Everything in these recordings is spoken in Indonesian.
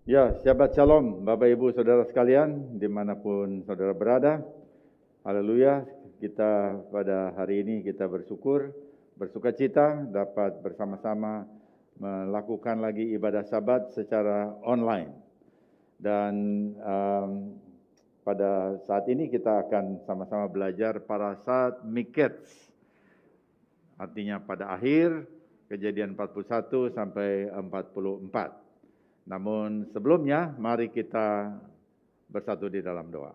Ya, Shabbat Shalom Bapak Ibu Saudara sekalian dimanapun saudara berada. Haleluya, kita pada hari ini kita bersuka cita dapat bersama-sama melakukan lagi ibadah Sabat secara online. Dan pada saat ini kita akan sama-sama belajar parashat Miketz. Artinya pada akhir Kejadian 41 sampai 44. Namun sebelumnya, mari kita bersatu di dalam doa.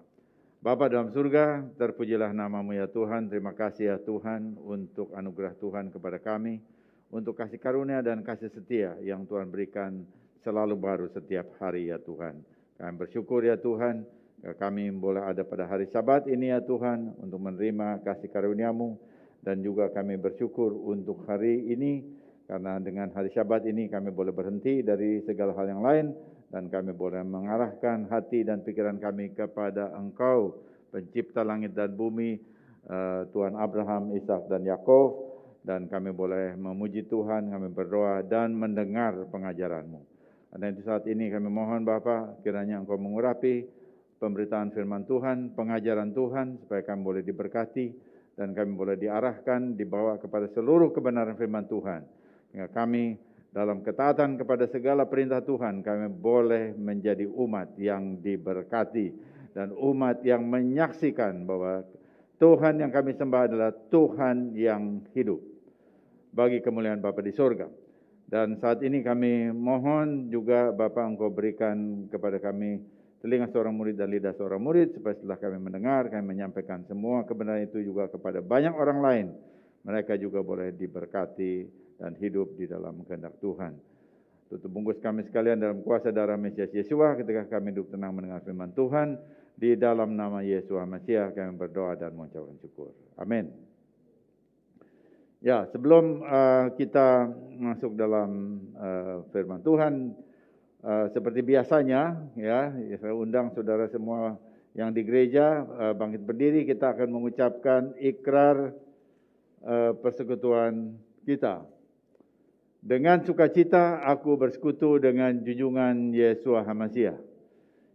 Bapa dalam surga, terpujilah nama-Mu ya Tuhan. Terima kasih ya Tuhan untuk anugerah Tuhan kepada kami, untuk kasih karunia dan kasih setia yang Tuhan berikan selalu baru setiap hari ya Tuhan. Kami bersyukur ya Tuhan, kami boleh ada pada hari Sabat ini ya Tuhan, untuk menerima kasih karunia-Mu. Dan juga kami bersyukur untuk hari ini, karena dengan hari Sabat ini kami boleh berhenti dari segala hal yang lain dan kami boleh mengarahkan hati dan pikiran kami kepada Engkau, pencipta langit dan bumi, Tuhan Abraham, Ishak dan Yakov, dan kami boleh memuji Tuhan, kami berdoa dan mendengar pengajaran-Mu. Karena itu saat ini kami mohon Bapa, kiranya Engkau mengurapi pemberitaan firman Tuhan, pengajaran Tuhan, supaya kami boleh diberkati dan kami boleh diarahkan, dibawa kepada seluruh kebenaran firman Tuhan. Sehingga kami dalam ketaatan kepada segala perintah Tuhan, kami boleh menjadi umat yang diberkati dan umat yang menyaksikan bahwa Tuhan yang kami sembah adalah Tuhan yang hidup bagi kemuliaan Bapa di surga. Dan saat ini kami mohon juga Bapa Engkau berikan kepada kami telinga seorang murid dan lidah seorang murid, supaya setelah kami mendengar, kami menyampaikan semua kebenaran itu juga kepada banyak orang lain. Mereka juga boleh diberkati dan hidup di dalam kehendak Tuhan. Tutup bungkus kami sekalian dalam kuasa darah Mesias Yesua, ketika kami duduk tenang mendengar firman Tuhan. Di dalam nama Yesua Mesias kami berdoa dan mengucapkan syukur. Amin. Ya, sebelum kita masuk dalam firman Tuhan, seperti biasanya, ya, saya undang saudara semua yang di gereja bangkit berdiri. Kita akan mengucapkan ikrar persekutuan kita. Dengan sukacita aku bersekutu dengan junjungan Yesua HaMasiah,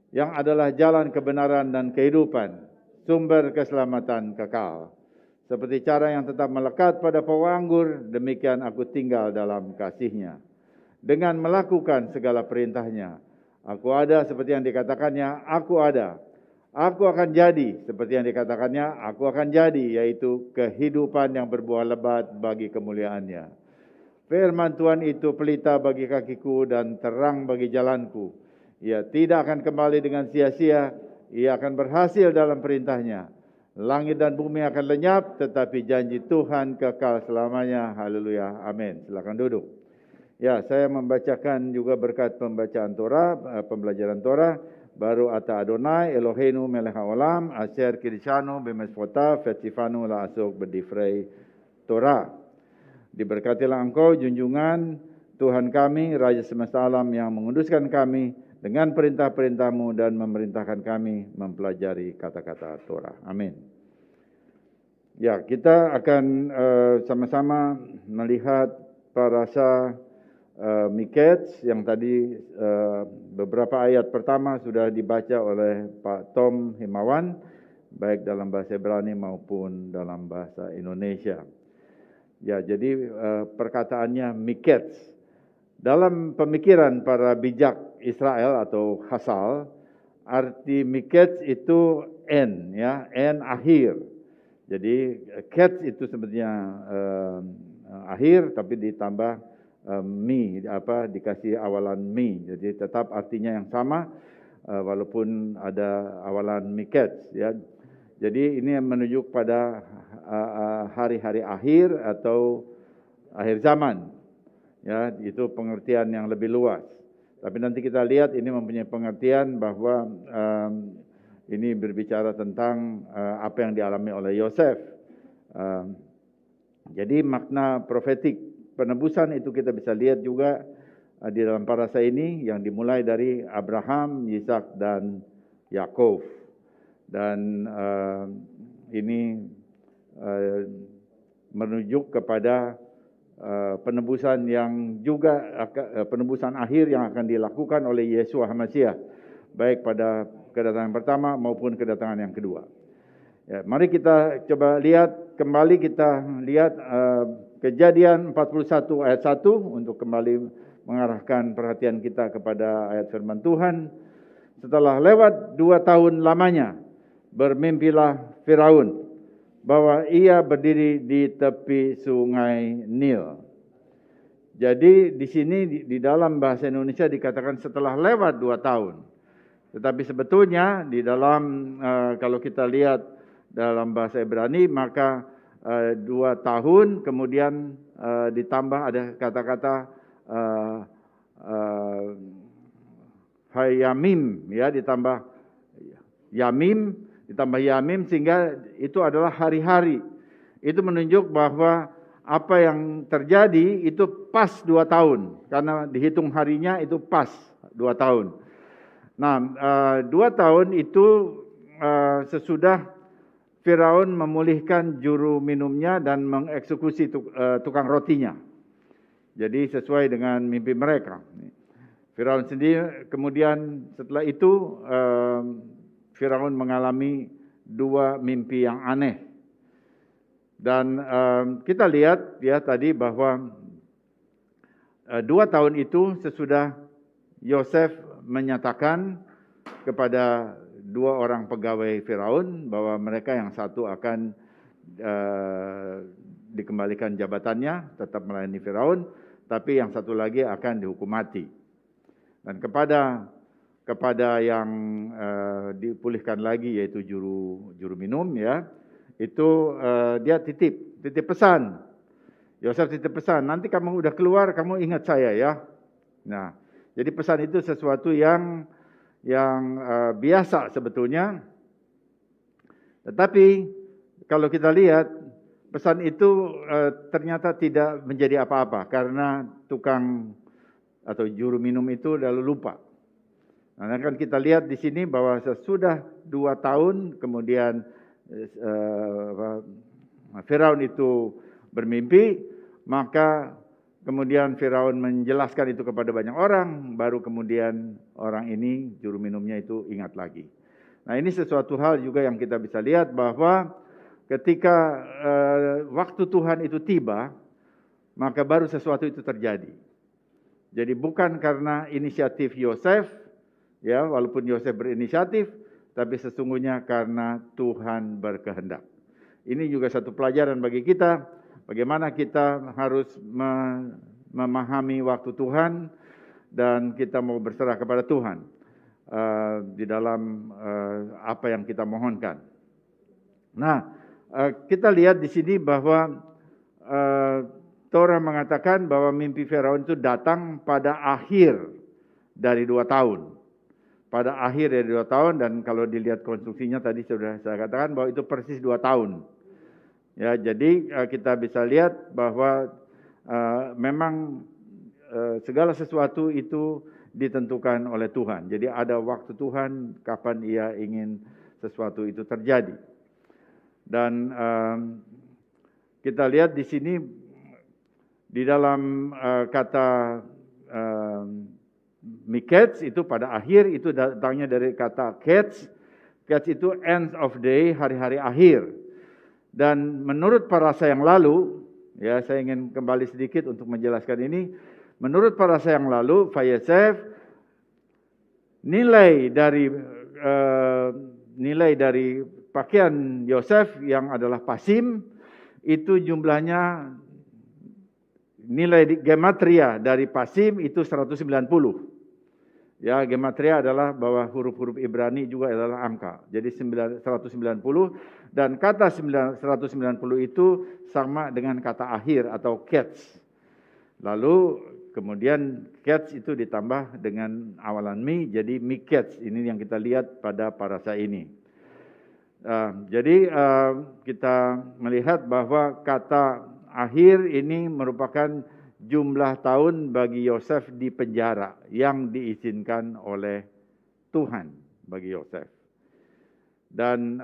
yang adalah jalan kebenaran dan kehidupan, sumber keselamatan kekal. Seperti cara yang tetap melekat pada pohon anggur, demikian aku tinggal dalam kasih-Nya. Dengan melakukan segala perintahnya, aku ada seperti yang dikatakannya, aku ada. Aku akan jadi seperti yang dikatakannya, aku akan jadi, yaitu kehidupan yang berbuah lebat bagi kemuliaan-Nya. Firman Tuhan itu pelita bagi kakiku dan terang bagi jalanku. Ia tidak akan kembali dengan sia-sia, ia akan berhasil dalam perintahnya. Langit dan bumi akan lenyap, tetapi janji Tuhan kekal selamanya. Haleluya, amin. Silakan duduk. Ya, saya membacakan juga berkat pembacaan Torah, pembelajaran Torah. Baru ata Adonai, Eloheinu melech haolam, asher kirishanu b'mitzvotav, vetzivanu la'asok b'divrei Torah. Diberkatilah Engkau, junjungan Tuhan kami, Raja semesta alam, yang menguduskan kami dengan perintah-perintah-Mu dan memerintahkan kami mempelajari kata-kata Torah. Amin. Ya, kita akan sama-sama melihat parashat Miketz yang tadi beberapa ayat pertama sudah dibaca oleh Pak Tom Himawan, baik dalam bahasa Ibrani maupun dalam bahasa Indonesia. Ya, jadi perkataannya Miketz. Dalam pemikiran para bijak Israel atau Hasal, arti Miketz itu N, ya, N akhir. Jadi ketz itu sebenarnya akhir, tapi ditambah mi, dikasih awalan mi. Jadi tetap artinya yang sama, walaupun ada awalan Miketz, ya. Jadi ini menunjuk pada hari-hari akhir atau akhir zaman. Ya, itu pengertian yang lebih luas. Tapi nanti kita lihat ini mempunyai pengertian bahwa ini berbicara tentang apa yang dialami oleh Yosef. Jadi makna profetik penebusan itu kita bisa lihat juga di dalam parashat ini, yang dimulai dari Abraham, Ishak dan Yakov. Dan ini menunjuk kepada penebusan yang juga penebusan akhir yang akan dilakukan oleh Yeshua HaMashiach, baik pada kedatangan pertama maupun kedatangan yang kedua. Ya, mari kita coba lihat kembali, kita lihat Kejadian 41 ayat 1 untuk kembali mengarahkan perhatian kita kepada ayat firman Tuhan. Setelah lewat 2 tahun lamanya, bermimpilah Firaun bahwa ia berdiri di tepi sungai Nil. Jadi di sini di dalam bahasa Indonesia dikatakan setelah lewat 2 tahun. Tetapi sebetulnya di dalam kalau kita lihat dalam bahasa Ibrani, maka 2 tahun kemudian ditambah ada kata-kata hayamim, ya, ditambah yamim sehingga itu adalah hari-hari. Itu menunjuk bahwa apa yang terjadi itu pas 2 tahun karena dihitung harinya itu pas 2 tahun. Nah, 2 tahun itu sesudah Firaun memulihkan juru minumnya dan mengeksekusi tukang rotinya. Jadi sesuai dengan mimpi mereka. Firaun sendiri kemudian setelah itu Firaun mengalami 2 mimpi yang aneh. Dan kita lihat ya tadi bahwa 2 tahun itu sesudah Yosef menyatakan kepada 2 orang pegawai Firaun bahwa mereka yang satu akan dikembalikan jabatannya, tetap melayani Firaun, tapi yang satu lagi akan dihukum mati. Dan kepada yang dipulihkan lagi yaitu juru minum, ya, itu dia titip pesan. Yosef titip pesan, nanti kamu udah keluar, kamu ingat saya ya. Nah, jadi pesan itu sesuatu yang biasa sebetulnya. Tetapi kalau kita lihat pesan itu ternyata tidak menjadi apa-apa karena tukang atau juru minum itu lalu lupa. Nah, kan kita lihat di sini bahwa sesudah 2 tahun kemudian Firaun itu bermimpi, maka kemudian Firaun menjelaskan itu kepada banyak orang, baru kemudian orang ini, juru minumnya itu ingat lagi. Nah, ini sesuatu hal juga yang kita bisa lihat bahwa ketika waktu Tuhan itu tiba, maka baru sesuatu itu terjadi. Jadi bukan karena inisiatif Yosef, ya, walaupun Yosef berinisiatif, tapi sesungguhnya karena Tuhan berkehendak. Ini juga satu pelajaran bagi kita, bagaimana kita harus memahami waktu Tuhan dan kita mau berserah kepada Tuhan di dalam apa yang kita mohonkan. Nah, kita lihat di sini bahwa Torah mengatakan bahwa mimpi Firaun itu datang pada akhir dari 2 tahun. Pada akhir dari 2 tahun, dan kalau dilihat konstruksinya tadi sudah saya katakan bahwa itu persis 2 tahun. Ya, jadi kita bisa lihat bahwa memang segala sesuatu itu ditentukan oleh Tuhan. Jadi ada waktu Tuhan kapan Ia ingin sesuatu itu terjadi. Dan kita lihat di sini di dalam kata miketz itu pada akhir, itu datangnya dari kata ketz. Ketz itu end of day, hari-hari akhir. Dan menurut parasa yang lalu, ya, saya ingin kembali sedikit untuk menjelaskan ini. Menurut parasa yang lalu, Vayeshev, nilai dari pakaian Yosef yang adalah pasim, itu jumlahnya, nilai gematria dari pasim itu 190. Ya, gematria adalah bahwa huruf-huruf Ibrani juga adalah angka. Jadi 190, dan kata 190 itu sama dengan kata akhir atau ketz. Lalu kemudian ketz itu ditambah dengan awalan mi, jadi miketz. Ini yang kita lihat pada parasa ini. Jadi kita melihat bahwa kata akhir ini merupakan jumlah tahun bagi Yosef di penjara yang diizinkan oleh Tuhan bagi Yosef. Dan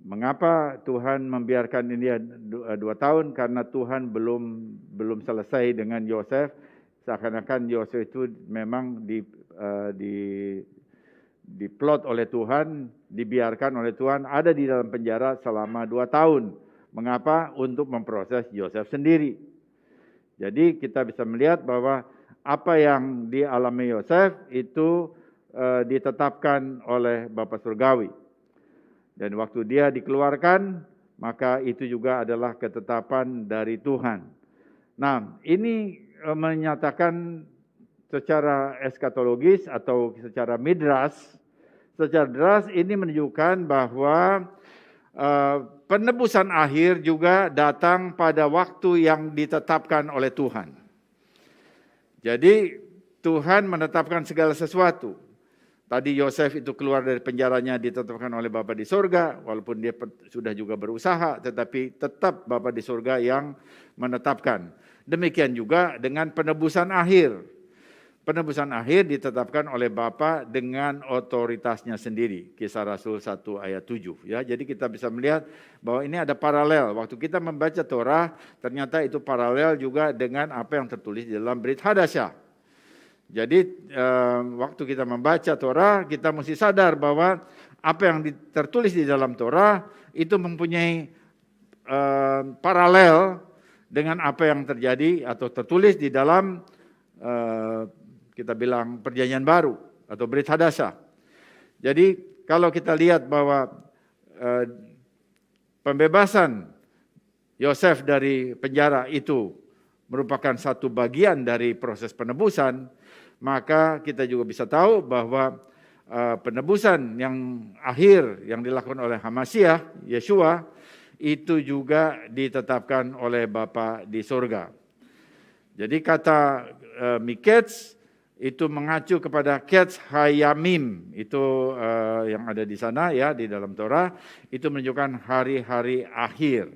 Mengapa Tuhan membiarkan dia 2 tahun? Karena Tuhan belum selesai dengan Yosef. Seakan-akan Yosef itu memang diplot oleh Tuhan, dibiarkan oleh Tuhan, ada di dalam penjara selama 2 tahun. Mengapa? Untuk memproses Yosef sendiri. Jadi kita bisa melihat bahwa apa yang dialami Yosef itu ditetapkan oleh Bapa Surgawi. Dan waktu dia dikeluarkan, maka itu juga adalah ketetapan dari Tuhan. Nah, ini menyatakan secara eskatologis atau secara midras, secara deras ini menunjukkan bahwa penebusan akhir juga datang pada waktu yang ditetapkan oleh Tuhan. Jadi Tuhan menetapkan segala sesuatu. Tadi Yosef itu keluar dari penjaranya ditetapkan oleh Bapa di surga, walaupun dia sudah juga berusaha, tetapi tetap Bapa di surga yang menetapkan. Demikian juga dengan penebusan akhir. Penebusan akhir ditetapkan oleh Bapa dengan otoritasnya sendiri. Kisah Rasul 1 ayat 7. Ya, jadi kita bisa melihat bahwa ini ada paralel. Waktu kita membaca Torah, ternyata itu paralel juga dengan apa yang tertulis di dalam Brit Hadasyah. Jadi waktu kita membaca Torah, kita mesti sadar bahwa apa yang tertulis di dalam Torah itu mempunyai paralel dengan apa yang terjadi atau tertulis di dalam kita bilang Perjanjian Baru atau Brit Hadasyah. Jadi kalau kita lihat bahwa pembebasan Yosef dari penjara itu merupakan satu bagian dari proses penebusan, maka kita juga bisa tahu bahwa penebusan yang akhir yang dilakukan oleh Hamasiah, Yeshua, itu juga ditetapkan oleh Bapa di surga. Jadi kata Miketz itu mengacu kepada Ketz Hayamim, itu yang ada di sana ya di dalam Torah, itu menunjukkan hari-hari akhir.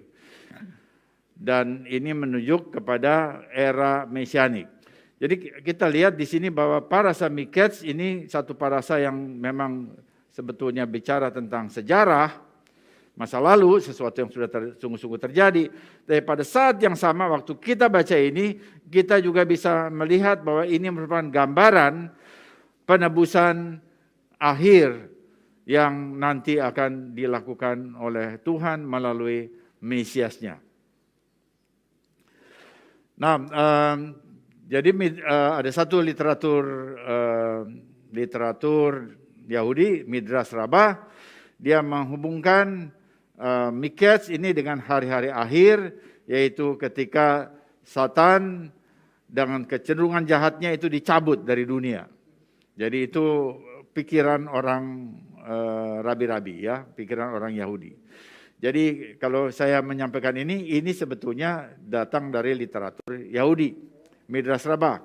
Dan ini menunjuk kepada era mesianik. Jadi kita lihat di sini bahwa parasa Miketz ini satu parasa yang memang sebetulnya bicara tentang sejarah, masa lalu, sesuatu yang sudah sungguh-sungguh terjadi. Tapi pada saat yang sama waktu kita baca ini, kita juga bisa melihat bahwa ini merupakan gambaran penebusan akhir yang nanti akan dilakukan oleh Tuhan melalui Mesiasnya. Nah, jadi ada satu literatur Yahudi, Midras Rabbah, dia menghubungkan Miketz ini dengan hari-hari akhir, yaitu ketika Satan dengan kecenderungan jahatnya itu dicabut dari dunia. Jadi itu pikiran orang rabi-rabi ya, pikiran orang Yahudi. Jadi kalau saya menyampaikan ini sebetulnya datang dari literatur Yahudi, Midras Rabbah,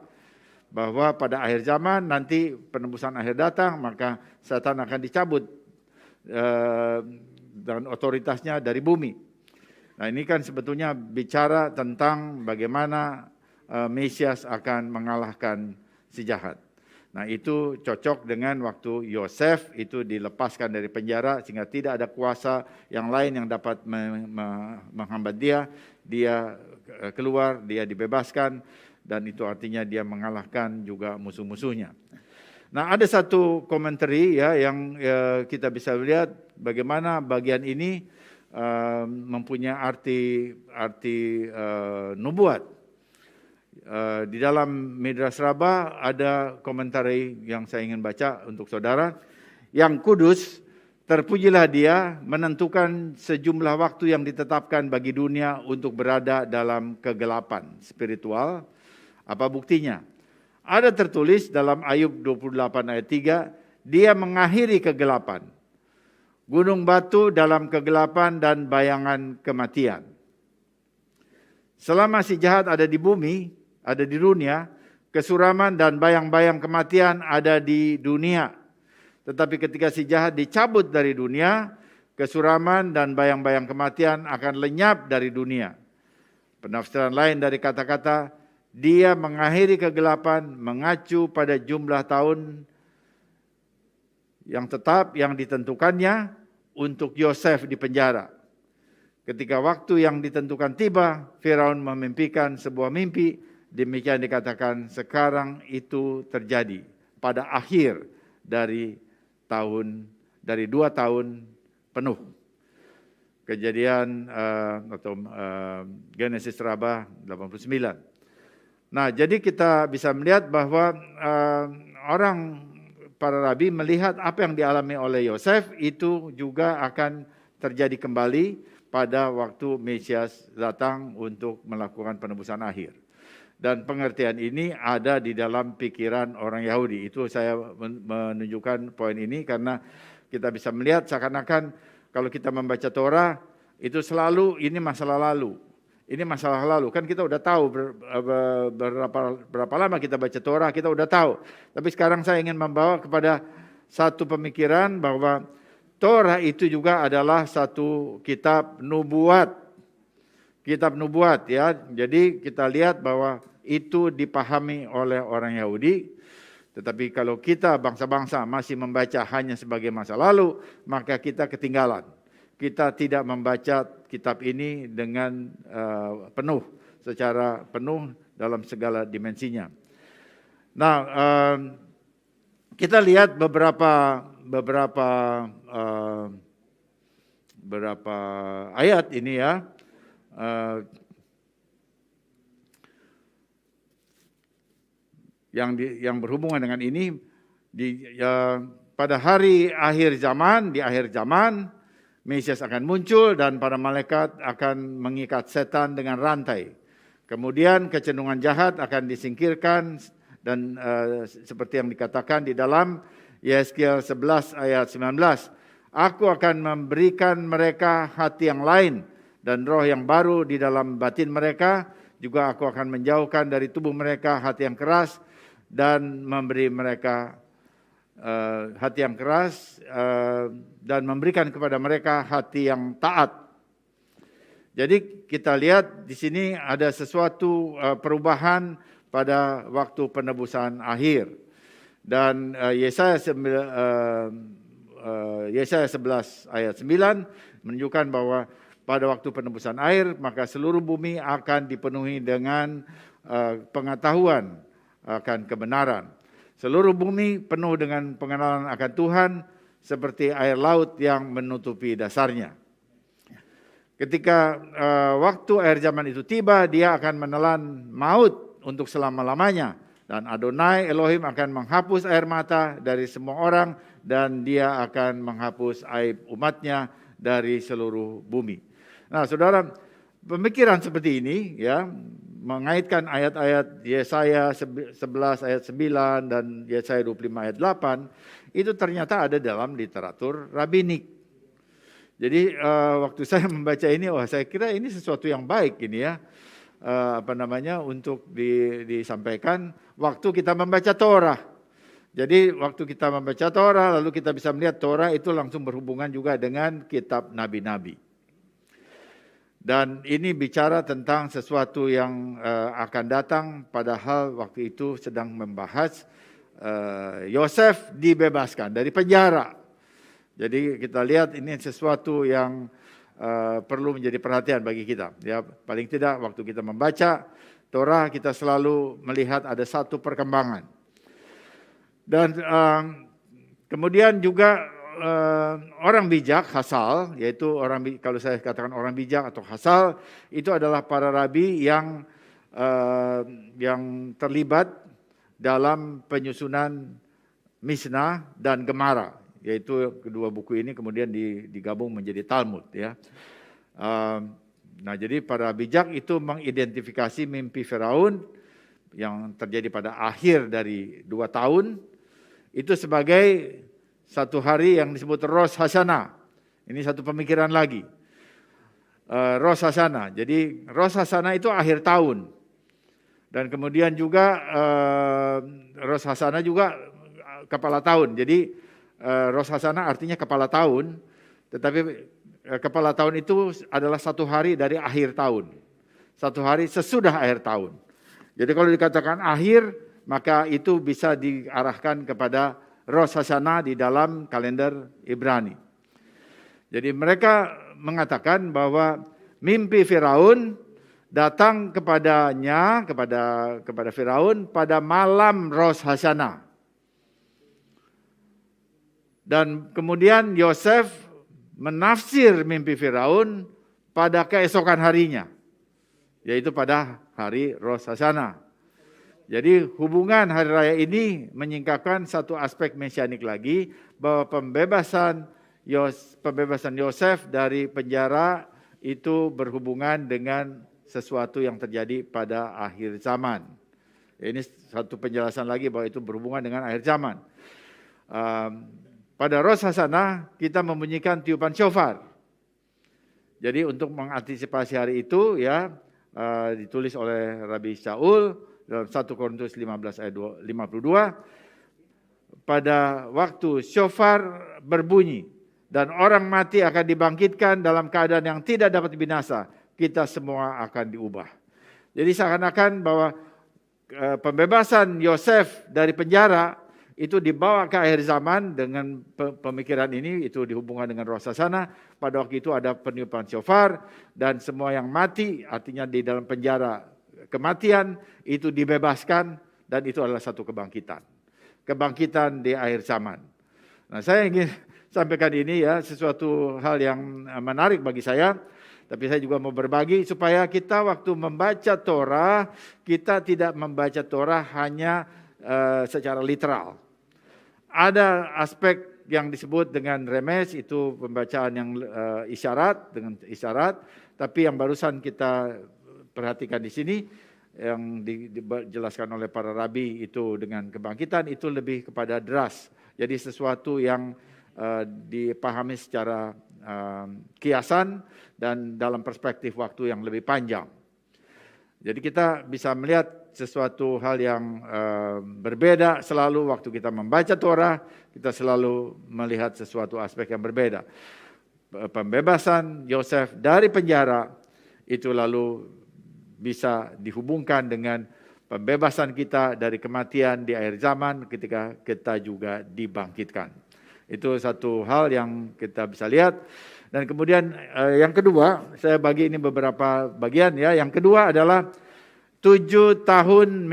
bahwa pada akhir zaman nanti penebusan akhir datang, maka Satan akan dicabut dan otoritasnya dari bumi. Nah ini kan sebetulnya bicara tentang bagaimana Mesias akan mengalahkan si jahat. Nah itu cocok dengan waktu Yosef itu dilepaskan dari penjara sehingga tidak ada kuasa yang lain yang dapat menghambat dia. Dia keluar, dia dibebaskan dan itu artinya dia mengalahkan juga musuh-musuhnya. Nah ada satu komentari ya yang kita bisa lihat bagaimana bagian ini mempunyai arti nubuat. Di dalam Midras Rabbah ada komentari yang saya ingin baca untuk saudara. Yang kudus, terpujilah dia menentukan sejumlah waktu yang ditetapkan bagi dunia untuk berada dalam kegelapan spiritual. Apa buktinya? Ada tertulis dalam Ayub 28 ayat 3, dia mengakhiri kegelapan. Gunung batu dalam kegelapan dan bayangan kematian. Selama si jahat ada di bumi, ada di dunia, kesuraman dan bayang-bayang kematian ada di dunia. Tetapi ketika si jahat dicabut dari dunia, kesuraman dan bayang-bayang kematian akan lenyap dari dunia. Penafsiran lain dari kata-kata, dia mengakhiri kegelapan mengacu pada jumlah tahun yang tetap yang ditentukannya untuk Yosef di penjara. Ketika waktu yang ditentukan tiba, Firaun memimpikan sebuah mimpi, demikian dikatakan sekarang itu terjadi pada akhir dari 2 tahun penuh. Kejadian Genesis Rabah 89. Nah, jadi kita bisa melihat bahwa para rabi melihat apa yang dialami oleh Yosef itu juga akan terjadi kembali pada waktu Mesias datang untuk melakukan penebusan akhir. Dan pengertian ini ada di dalam pikiran orang Yahudi. Itu saya menunjukkan poin ini karena kita bisa melihat seakan-akan kalau kita membaca Torah itu selalu ini masalah lalu. Ini masalah lalu. Kan kita udah tahu berapa lama kita baca Torah, kita udah tahu. Tapi sekarang saya ingin membawa kepada satu pemikiran bahwa Torah itu juga adalah satu kitab nubuat. Kitab nubuat ya. Jadi kita lihat bahwa itu dipahami oleh orang Yahudi. Tetapi kalau kita bangsa-bangsa masih membaca hanya sebagai masa lalu, maka kita ketinggalan. Kita tidak membaca kitab ini dengan secara penuh dalam segala dimensinya. Nah, kita lihat beberapa ayat ini ya. Yang berhubungan dengan ini pada hari akhir zaman, di akhir zaman Mesias akan muncul dan para malaikat akan mengikat setan dengan rantai. Kemudian kecenderungan jahat akan disingkirkan dan seperti yang dikatakan di dalam Yeskiel 11 ayat 19, aku akan memberikan mereka hati yang lain dan roh yang baru di dalam batin mereka, juga aku akan menjauhkan dari tubuh mereka hati yang keras dan memberi mereka hati yang keras dan memberikan kepada mereka hati yang taat. Jadi kita lihat di sini ada sesuatu perubahan pada waktu penebusan akhir. Dan Yesaya 11 ayat 9 menunjukkan bahwa pada waktu penebusan akhir maka seluruh bumi akan dipenuhi dengan pengetahuan akan kebenaran. Seluruh bumi penuh dengan pengenalan akan Tuhan seperti air laut yang menutupi dasarnya. Ketika waktu akhir zaman itu tiba, dia akan menelan maut untuk selama-lamanya. Dan Adonai Elohim akan menghapus air mata dari semua orang dan dia akan menghapus aib umatnya dari seluruh bumi. Nah, saudara, pemikiran seperti ini ya mengaitkan ayat-ayat Yesaya 11 ayat 9 dan Yesaya 25 ayat 8 itu ternyata ada dalam literatur rabbinik. Jadi waktu saya membaca ini, saya kira ini sesuatu yang baik ini ya. Untuk disampaikan waktu kita membaca Torah. Jadi waktu kita membaca Torah lalu kita bisa melihat Torah itu langsung berhubungan juga dengan kitab nabi-nabi. Dan ini bicara tentang sesuatu yang akan datang, padahal waktu itu sedang membahas Yosef dibebaskan dari penjara. Jadi kita lihat ini sesuatu yang perlu menjadi perhatian bagi kita. Ya, paling tidak waktu kita membaca Torah kita selalu melihat ada satu perkembangan. Dan kemudian juga orang bijak Hasal, yaitu kalau saya katakan orang bijak atau Hasal itu adalah para rabi yang terlibat dalam penyusunan Mishnah dan Gemara. Yaitu kedua buku ini kemudian digabung menjadi Talmud ya. Nah, jadi para bijak itu mengidentifikasi mimpi Firaun yang terjadi pada akhir dari 2 tahun itu sebagai satu hari yang disebut Rosh Hashanah. Ini satu pemikiran lagi. Rosh Hashanah. Jadi Rosh Hashanah itu akhir tahun. Dan kemudian juga Rosh Hashanah juga kepala tahun. Jadi Rosh Hashanah artinya kepala tahun, tetapi kepala tahun itu adalah satu hari dari akhir tahun. Satu hari sesudah akhir tahun. Jadi kalau dikatakan akhir, maka itu bisa diarahkan kepada Rosh Hashanah di dalam kalender Ibrani. Jadi mereka mengatakan bahwa mimpi Firaun datang kepadanya, kepada Firaun pada malam Rosh Hashanah. Dan kemudian Yosef menafsir mimpi Firaun pada keesokan harinya, yaitu pada hari Rosh Hashanah. Jadi hubungan hari raya ini menyingkapkan satu aspek mesianik lagi, bahwa pembebasan Yosef dari penjara itu berhubungan dengan sesuatu yang terjadi pada akhir zaman. Ini satu penjelasan lagi bahwa itu berhubungan dengan akhir zaman. Pada Rosh Hashanah kita membunyikan tiupan shofar. Jadi untuk mengantisipasi hari itu ya ditulis oleh Rabi Shaul dalam 1 Korintus 15 ayat 52. Pada waktu shofar berbunyi dan orang mati akan dibangkitkan dalam keadaan yang tidak dapat binasa, kita semua akan diubah. Jadi seakan-akan bahwa pembebasan Yosef dari penjara itu dibawa ke akhir zaman dengan pemikiran ini, itu dihubungkan dengan Rosh Hashanah. Pada waktu itu ada peniupan shofar dan semua yang mati, artinya di dalam penjara kematian, itu dibebaskan dan itu adalah satu kebangkitan. Kebangkitan di akhir zaman. Nah, saya ingin sampaikan ini ya, sesuatu hal yang menarik bagi saya. Tapi saya juga mau berbagi supaya kita waktu membaca Torah, kita tidak membaca Torah hanya secara literal. Ada aspek yang disebut dengan remes, itu pembacaan yang isyarat, dengan isyarat. Tapi yang barusan kita perhatikan di sini, yang dijelaskan oleh para rabi itu dengan kebangkitan, itu lebih kepada dras. Jadi sesuatu yang dipahami secara kiasan dan dalam perspektif waktu yang lebih panjang. Jadi kita bisa melihat sesuatu hal yang berbeda selalu waktu kita membaca Torah, kita selalu melihat sesuatu aspek yang berbeda. Pembebasan Yosef dari penjara itu lalu bisa dihubungkan dengan pembebasan kita dari kematian di akhir zaman ketika kita juga dibangkitkan. Itu satu hal yang kita bisa lihat. Dan kemudian yang kedua, saya bagi ini beberapa bagian ya. Yang kedua adalah 7 tahun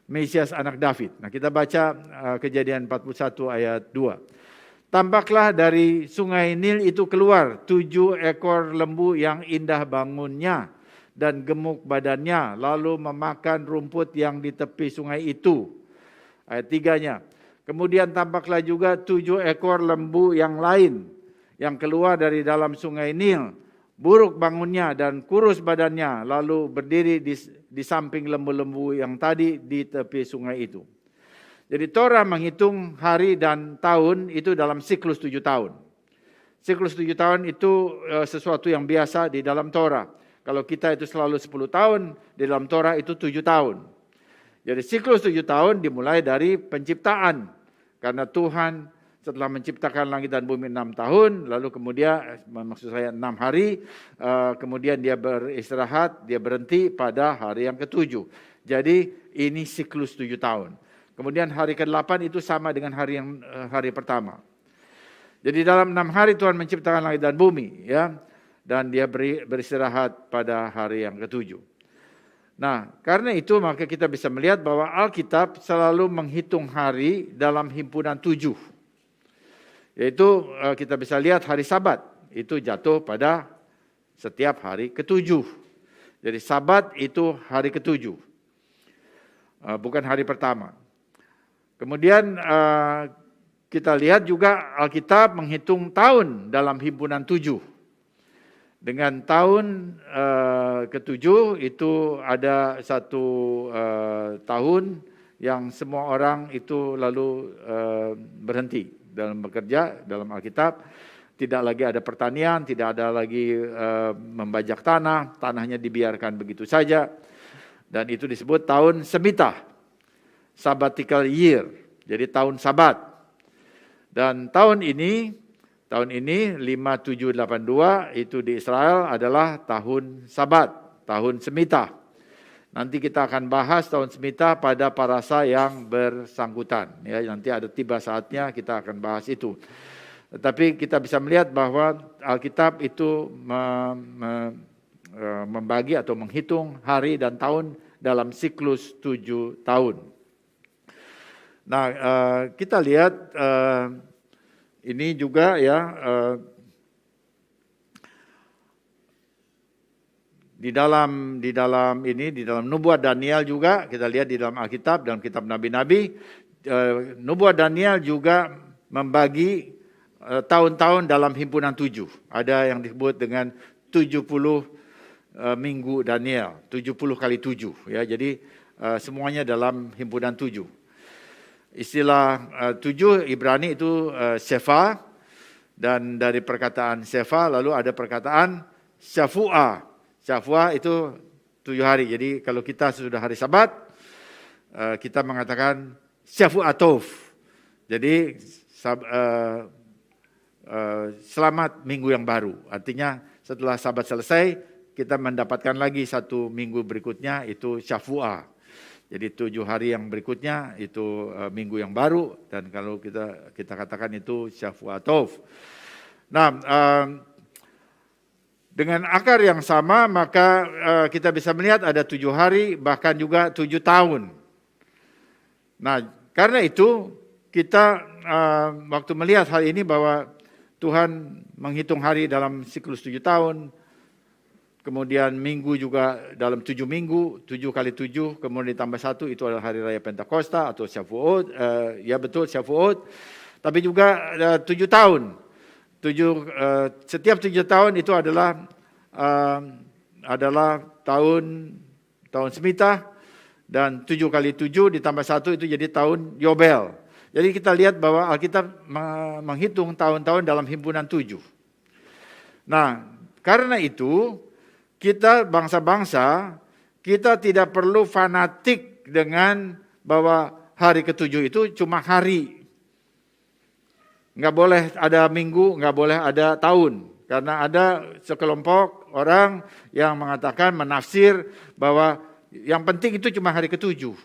Mesias anak David. Nah, kita baca Kejadian 41 ayat 2. Tampaklah dari sungai Nil itu keluar 7 ekor lembu yang indah bangunnya dan gemuk badannya, lalu memakan rumput yang di tepi sungai itu. Ayat 3-nya. Kemudian tampaklah juga 7 ekor lembu yang lain yang keluar dari dalam sungai Nil, buruk bangunnya dan kurus badannya, lalu berdiri di samping lembu-lembu yang tadi di tepi sungai itu. Jadi Torah menghitung hari dan tahun itu dalam siklus 7 tahun. Siklus 7 tahun itu sesuatu yang biasa di dalam Torah. Kalau kita itu selalu 10 tahun, di dalam Torah itu 7 tahun. Jadi siklus 7 tahun dimulai dari penciptaan. Karena Tuhan setelah menciptakan langit dan bumi 6 tahun, lalu kemudian maksud saya 6 hari, kemudian dia beristirahat, dia berhenti pada hari yang ke-7. Jadi ini siklus 7 tahun. Kemudian hari ke-8 itu sama dengan hari pertama. Jadi dalam 6 hari Tuhan menciptakan langit dan bumi, ya, dan dia beristirahat pada hari yang ke-7. Nah, karena itu maka kita bisa melihat bahwa Alkitab selalu menghitung hari dalam himpunan 7. Yaitu kita bisa lihat hari Sabat itu jatuh pada setiap hari ke-7. Jadi Sabat itu hari ke-7. Bukan hari pertama. Kemudian kita lihat juga Alkitab menghitung tahun dalam himpunan 7. Dengan tahun ke-7 itu ada satu tahun yang semua orang itu lalu berhenti dalam bekerja dalam Alkitab. Tidak lagi ada pertanian, tidak ada lagi membajak tanah, tanahnya dibiarkan begitu saja. Dan itu disebut tahun Semitah, sabbatical year, jadi tahun Sabat. Dan tahun ini 5782 itu di Israel adalah tahun Sabat, tahun Semitah. Nanti kita akan bahas tahun Semitah pada parasa yang bersangkutan. Ya, nanti ada tiba saatnya kita akan bahas itu. Tetapi kita bisa melihat bahwa Alkitab itu membagi atau menghitung hari dan tahun dalam siklus 7 tahun. Nah, kita lihat ini juga ya, di dalam nubuat Daniel juga, kita lihat di dalam Alkitab, dalam kitab Nabi-Nabi, nubuat Daniel juga membagi tahun-tahun dalam himpunan 7. Ada yang disebut dengan 70 minggu Daniel, 70 kali 7. Ya, jadi semuanya dalam himpunan 7. Istilah 7 Ibrani itu Sefa, dan dari perkataan Sefa lalu ada perkataan Syafua. Syafua itu 7 hari. Jadi kalau kita sudah hari Sabat, kita mengatakan Syafuatov. Jadi selamat minggu yang baru. Artinya setelah Sabat selesai, kita mendapatkan lagi satu minggu berikutnya, itu Syafua. Jadi 7 hari yang berikutnya itu minggu yang baru, dan kalau kita katakan itu Syafuatov. Nah, dengan akar yang sama, maka kita bisa melihat ada 7 hari, bahkan juga 7 tahun. Nah, karena itu kita waktu melihat hal ini bahwa Tuhan menghitung hari dalam siklus 7 tahun, kemudian minggu juga dalam 7 minggu, 7 kali 7, kemudian ditambah 1, itu adalah hari raya Pentakosta atau Syafuot, ya betul Syafuot, tapi juga 7 tahun. Setiap 7 tahun itu adalah tahun Shemitah, dan 7 kali 7 ditambah 1 itu jadi tahun Yobel. Jadi kita lihat bahwa Alkitab menghitung tahun-tahun dalam himpunan 7. Nah, karena itu kita bangsa-bangsa, kita tidak perlu fanatik dengan bahwa hari ke-7 itu cuma hari. Enggak boleh ada minggu, enggak boleh ada tahun. Karena ada sekelompok orang yang mengatakan, menafsir bahwa yang penting itu cuma hari ke-7.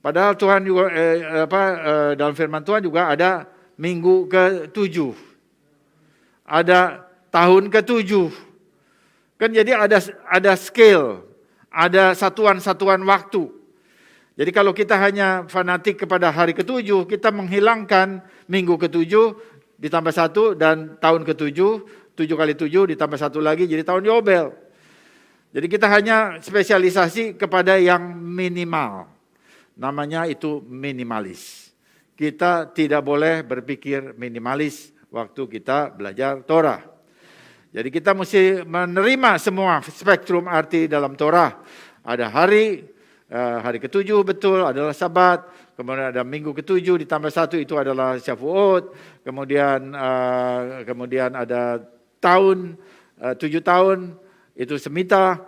Padahal Tuhan juga dalam firman Tuhan juga ada minggu ke-7. Ada tahun ke-7. Kan jadi ada scale, ada satuan-satuan waktu. Jadi kalau kita hanya fanatik kepada hari ke-7, kita menghilangkan minggu ke-7 ditambah 1 dan tahun ke-7, 7 kali 7 ditambah 1 lagi jadi tahun Yobel. Jadi kita hanya spesialisasi kepada yang minimal. Namanya itu minimalis. Kita tidak boleh berpikir minimalis waktu kita belajar Torah. Jadi kita mesti menerima semua spektrum arti dalam Torah. Ada hari ke-7 betul adalah Sabat, kemudian ada minggu ke-7 ditambah 1 itu adalah Syafuot, kemudian ada tahun, 7 tahun itu Shemitah,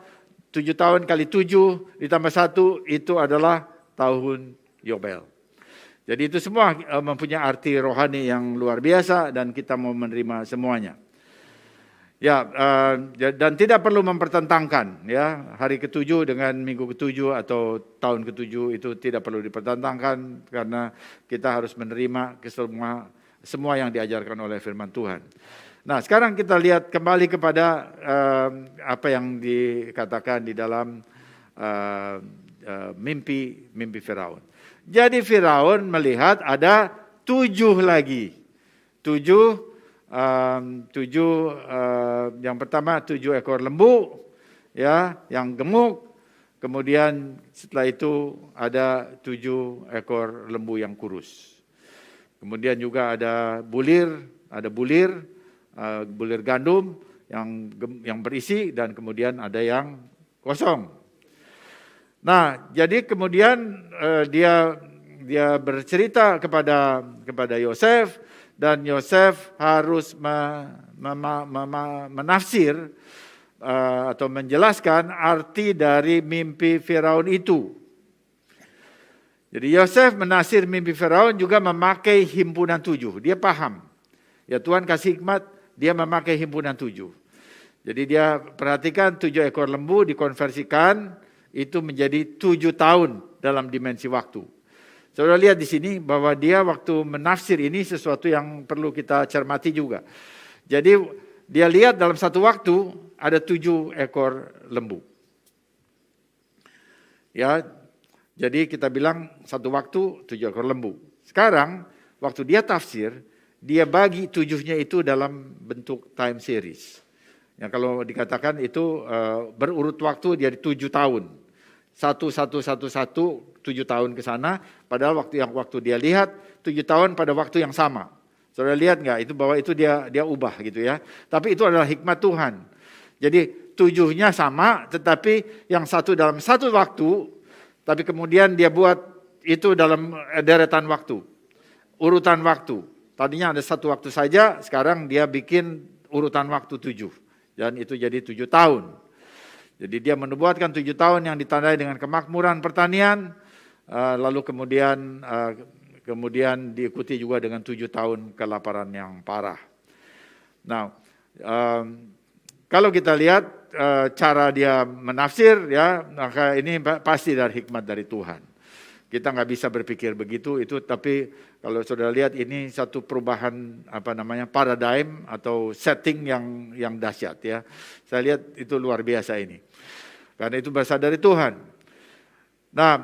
7 tahun kali 7 ditambah 1 itu adalah tahun Yobel. Jadi itu semua mempunyai arti rohani yang luar biasa dan kita mau menerima semuanya. Ya, dan tidak perlu mempertentangkan ya hari ke-7 dengan minggu ke-7 atau tahun ke-7 itu tidak perlu dipertentangkan karena kita harus menerima semua yang diajarkan oleh firman Tuhan. Nah, sekarang kita lihat kembali kepada apa yang dikatakan di dalam mimpi Firaun. Jadi Firaun melihat ada 7 lagi. 7 yang pertama 7 ekor lembu ya yang gemuk, kemudian setelah itu ada 7 ekor lembu yang kurus. Kemudian juga ada bulir gandum yang berisi, dan kemudian ada yang kosong. Nah, jadi kemudian dia bercerita kepada Yosef, dan Yosef harus menafsir atau menjelaskan arti dari mimpi Firaun itu. Jadi Yosef menafsir mimpi Firaun juga memakai himpunan 7. Dia paham. Ya Tuhan kasih hikmat, dia memakai himpunan 7. Jadi dia perhatikan 7 ekor lembu dikonversikan itu menjadi 7 tahun dalam dimensi waktu. Saudara lihat di sini bahwa dia waktu menafsir ini sesuatu yang perlu kita cermati juga. Jadi dia lihat dalam satu waktu ada 7 ekor lembu. Ya, jadi kita bilang satu waktu 7 ekor lembu. Sekarang waktu dia tafsir, dia bagi 7-nya itu dalam bentuk time series. Yang kalau dikatakan itu berurut waktu jadi 7 tahun. 7 tahun ke sana, padahal waktu dia lihat 7 tahun pada waktu yang sama. Saudara lihat nggak itu bahwa itu dia ubah gitu ya. Tapi itu adalah hikmat Tuhan. Jadi 7-nya sama, tetapi yang satu dalam satu waktu, tapi kemudian dia buat itu dalam deretan waktu, urutan waktu. Tadinya ada satu waktu saja, sekarang dia bikin urutan waktu 7. Dan itu jadi 7 tahun. Jadi dia menubuatkan 7 tahun yang ditandai dengan kemakmuran pertanian, lalu kemudian diikuti juga dengan 7 tahun kelaparan yang parah. Nah, kalau kita lihat cara dia menafsir, ya, maka ini pasti dari hikmat dari Tuhan. Kita nggak bisa berpikir begitu itu, tapi kalau saudara lihat ini satu perubahan paradigm atau setting yang dahsyat ya. Saya lihat itu luar biasa ini. Karena itu berasal dari Tuhan. Nah,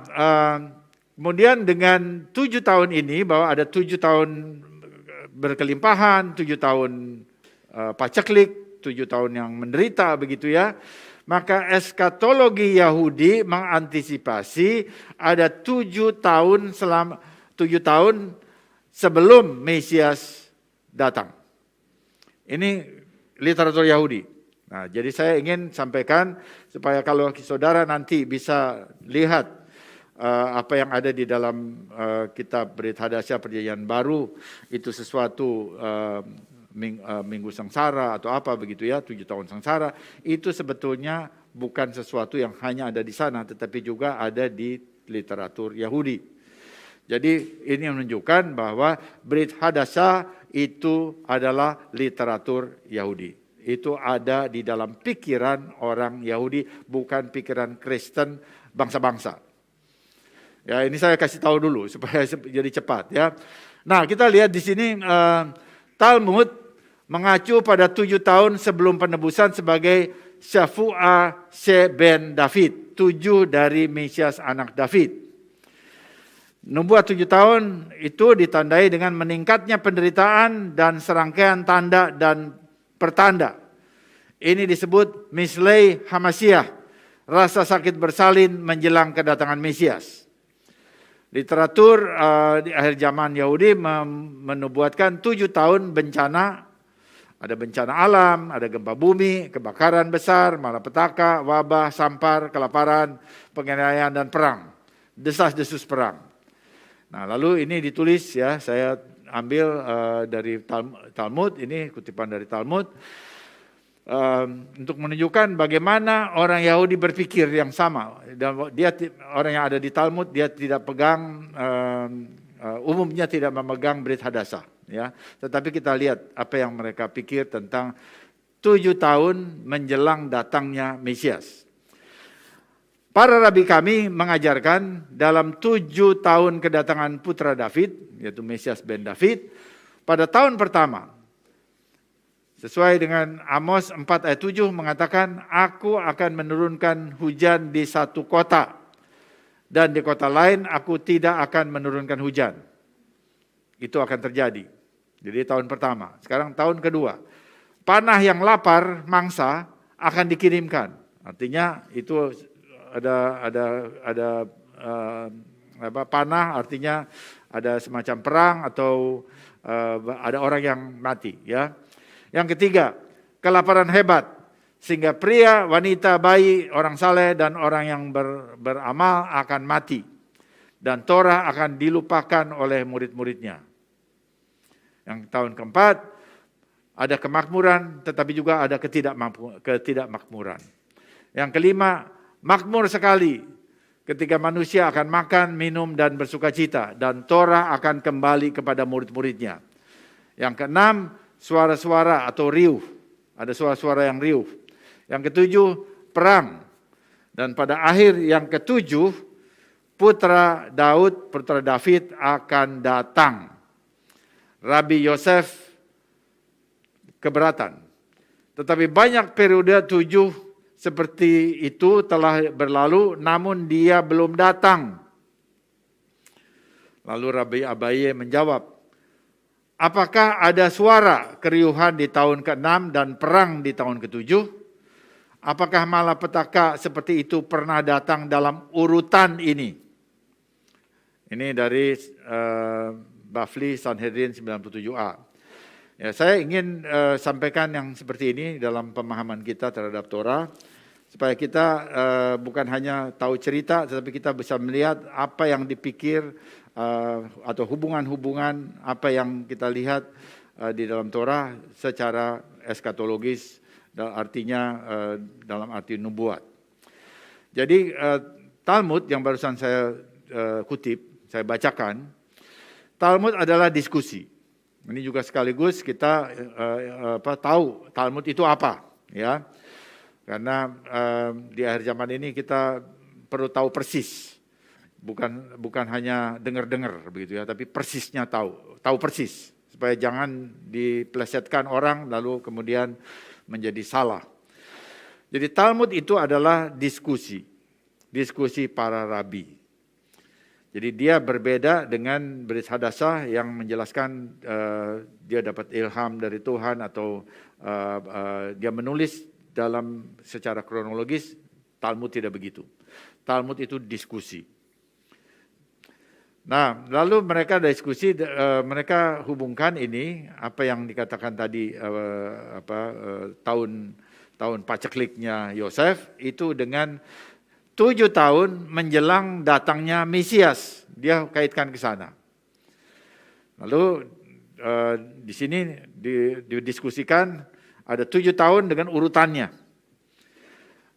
kemudian dengan 7 tahun ini bahwa ada 7 tahun berkelimpahan, 7 tahun paceklik, 7 tahun yang menderita begitu ya. Maka eskatologi Yahudi mengantisipasi ada 7 tahun sebelum Mesias datang. Ini literatur Yahudi. Nah, jadi saya ingin sampaikan supaya kalau saudara nanti bisa lihat apa yang ada di dalam kitab Brit Hadasya Perjanjian Baru itu sesuatu minggu sengsara atau apa begitu ya, 7 tahun sengsara, itu sebetulnya bukan sesuatu yang hanya ada di sana, tetapi juga ada di literatur Yahudi. Jadi ini menunjukkan bahwa Brit Hadasya itu adalah literatur Yahudi. Itu ada di dalam pikiran orang Yahudi, bukan pikiran Kristen bangsa-bangsa. Ya, ini saya kasih tahu dulu supaya jadi cepat ya. Nah, kita lihat di sini Talmud mengacu pada 7 tahun sebelum penebusan sebagai Syafu'a ben David, 7 dari Mesias anak David. Nubuat 7 tahun itu ditandai dengan meningkatnya penderitaan dan serangkaian tanda dan pertanda. Ini disebut Mislei Hamasiah, rasa sakit bersalin menjelang kedatangan Mesias. Literatur di akhir zaman Yahudi menubuatkan 7 tahun bencana. Ada bencana alam, ada gempa bumi, kebakaran besar, malapetaka, wabah, sampar, kelaparan, penganiayaan dan perang. Desas-desus perang. Nah, lalu ini ditulis ya, saya ambil dari Talmud, ini kutipan dari Talmud. Untuk menunjukkan bagaimana orang Yahudi berpikir yang sama. Dan orang yang ada di Talmud, dia tidak pegang, umumnya tidak memegang Brit Hadasya. Ya, tetapi kita lihat apa yang mereka pikir tentang 7 tahun menjelang datangnya Mesias. Para rabi kami mengajarkan dalam 7 tahun kedatangan putra David, yaitu Mesias ben David, pada tahun pertama, sesuai dengan Amos 4 ayat 7 mengatakan, aku akan menurunkan hujan di satu kota, dan di kota lain aku tidak akan menurunkan hujan. Itu akan terjadi. Jadi tahun pertama. Sekarang tahun kedua. Panah yang lapar mangsa akan dikirimkan. Artinya itu ada panah, artinya ada semacam perang atau ada orang yang mati. Ya. Yang ketiga, kelaparan hebat sehingga pria, wanita, bayi, orang saleh dan orang yang beramal akan mati. Dan Torah akan dilupakan oleh murid-muridnya. Yang tahun keempat, ada kemakmuran tetapi juga ada ketidakmakmuran. Yang kelima, makmur sekali ketika manusia akan makan, minum dan bersukacita. Dan Torah akan kembali kepada murid-muridnya. Yang keenam, suara-suara atau riuh. Ada suara-suara yang riuh. Yang ketujuh, perang. Dan pada akhir yang ketujuh, putra Daud, putra David akan datang. Rabi Yosef keberatan. Tetapi banyak periode 7 seperti itu telah berlalu, namun dia belum datang. Lalu Rabi Abaye menjawab, apakah ada suara keriuhan di tahun ke-6 dan perang di tahun ke-7? Apakah malapetaka seperti itu pernah datang dalam urutan ini? Ini dari Bafli Sanhedrin 97A. Ya, saya ingin sampaikan yang seperti ini dalam pemahaman kita terhadap Torah, supaya kita bukan hanya tahu cerita, tetapi kita bisa melihat apa yang dipikir atau hubungan-hubungan apa yang kita lihat di dalam Torah secara eskatologis, artinya dalam arti nubuat. Jadi Talmud yang barusan saya kutip, saya bacakan, Talmud adalah diskusi. Ini juga sekaligus kita tahu Talmud itu apa, ya. Karena di akhir zaman ini kita perlu tahu persis, bukan hanya dengar-dengar begitu ya, tapi persisnya tahu persis, supaya jangan dipelesetkan orang lalu kemudian menjadi salah. Jadi Talmud itu adalah diskusi para rabi. Jadi dia berbeda dengan Brit Hadasah yang menjelaskan dia dapat ilham dari Tuhan atau dia menulis dalam secara kronologis. Talmud tidak begitu. Talmud itu diskusi. Nah, lalu mereka diskusi, mereka hubungkan ini apa yang dikatakan tadi tahun pacekliknya Yosef itu dengan 7 tahun menjelang datangnya Mesias. Dia kaitkan ke sana. Lalu di sini didiskusikan ada 7 tahun dengan urutannya.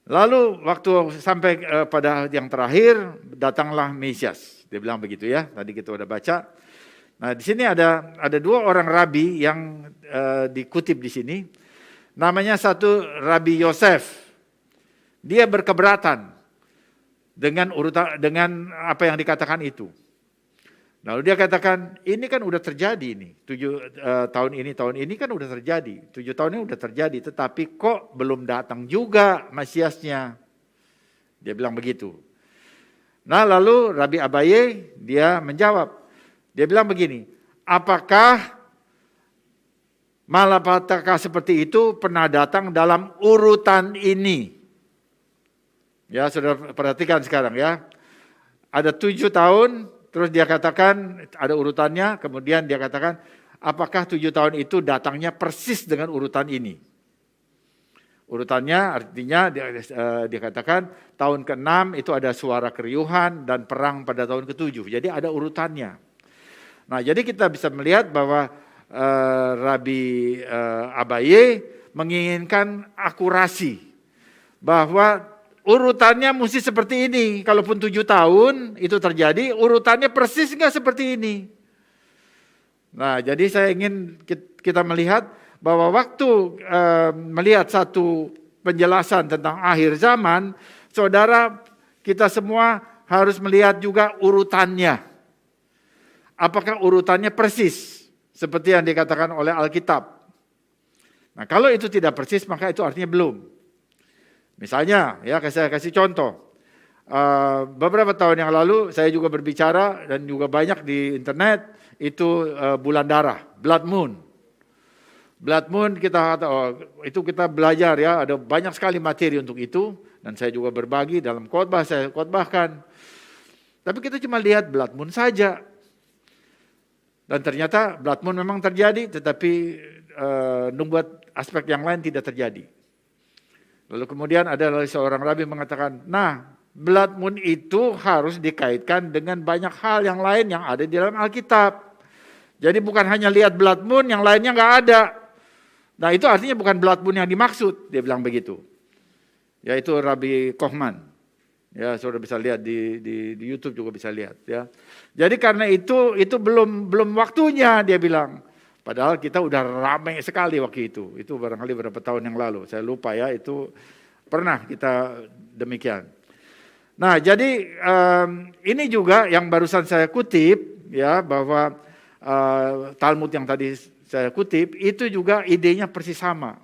Lalu waktu sampai pada yang terakhir datanglah Mesias. Dia bilang begitu ya. Tadi kita udah baca. Nah, di sini ada 2 orang rabi yang dikutip di sini. Namanya satu Rabi Yosef. Dia berkeberatan dengan apa yang dikatakan itu. Lalu dia katakan, ini kan udah terjadi nih, 7 tahun ini kan udah terjadi, 7 tahun ini udah terjadi, tetapi kok belum datang juga Mesiasnya. Dia bilang begitu. Nah lalu Rabi Abaye dia menjawab, dia bilang begini, apakah malapetaka seperti itu pernah datang dalam urutan ini? Ya, sudah perhatikan sekarang ya. Ada 7 tahun, terus dia katakan ada urutannya, kemudian dia katakan apakah 7 tahun itu datangnya persis dengan urutan ini? Urutannya artinya dia katakan tahun ke-6 itu ada suara keriuhan dan perang pada tahun ke-7. Jadi ada urutannya. Nah, jadi kita bisa melihat bahwa Rabi Abaye menginginkan akurasi bahwa urutannya mesti seperti ini. Kalaupun 7 tahun itu terjadi, urutannya persis enggak seperti ini. Nah, jadi saya ingin kita melihat bahwa waktu melihat satu penjelasan tentang akhir zaman, saudara kita semua harus melihat juga urutannya. Apakah urutannya persis seperti yang dikatakan oleh Alkitab? Nah, kalau itu tidak persis maka itu artinya belum. Misalnya, ya saya kasih contoh. Beberapa tahun yang lalu saya juga berbicara dan juga banyak di internet itu bulan darah, blood moon. Blood moon itu kita belajar ya, ada banyak sekali materi untuk itu dan saya juga berbagi dalam khotbah, saya khotbahkan. Tapi kita cuma lihat blood moon saja. Dan ternyata blood moon memang terjadi, tetapi membuat aspek yang lain tidak terjadi. Lalu kemudian ada seorang rabi mengatakan, nah blood moon itu harus dikaitkan dengan banyak hal yang lain yang ada di dalam Alkitab. Jadi bukan hanya lihat blood moon, yang lainnya nggak ada. Nah itu artinya bukan blood moon yang dimaksud, dia bilang begitu. Yaitu Rabi Kohman. Ya, saudara bisa lihat di YouTube juga bisa lihat ya. Jadi karena itu belum waktunya dia bilang. Padahal kita udah ramai sekali waktu itu. Itu barangkali beberapa tahun yang lalu. Saya lupa ya, itu pernah kita demikian. Nah, jadi ini juga yang barusan saya kutip, ya, bahwa Talmud yang tadi saya kutip itu juga idenya persis sama,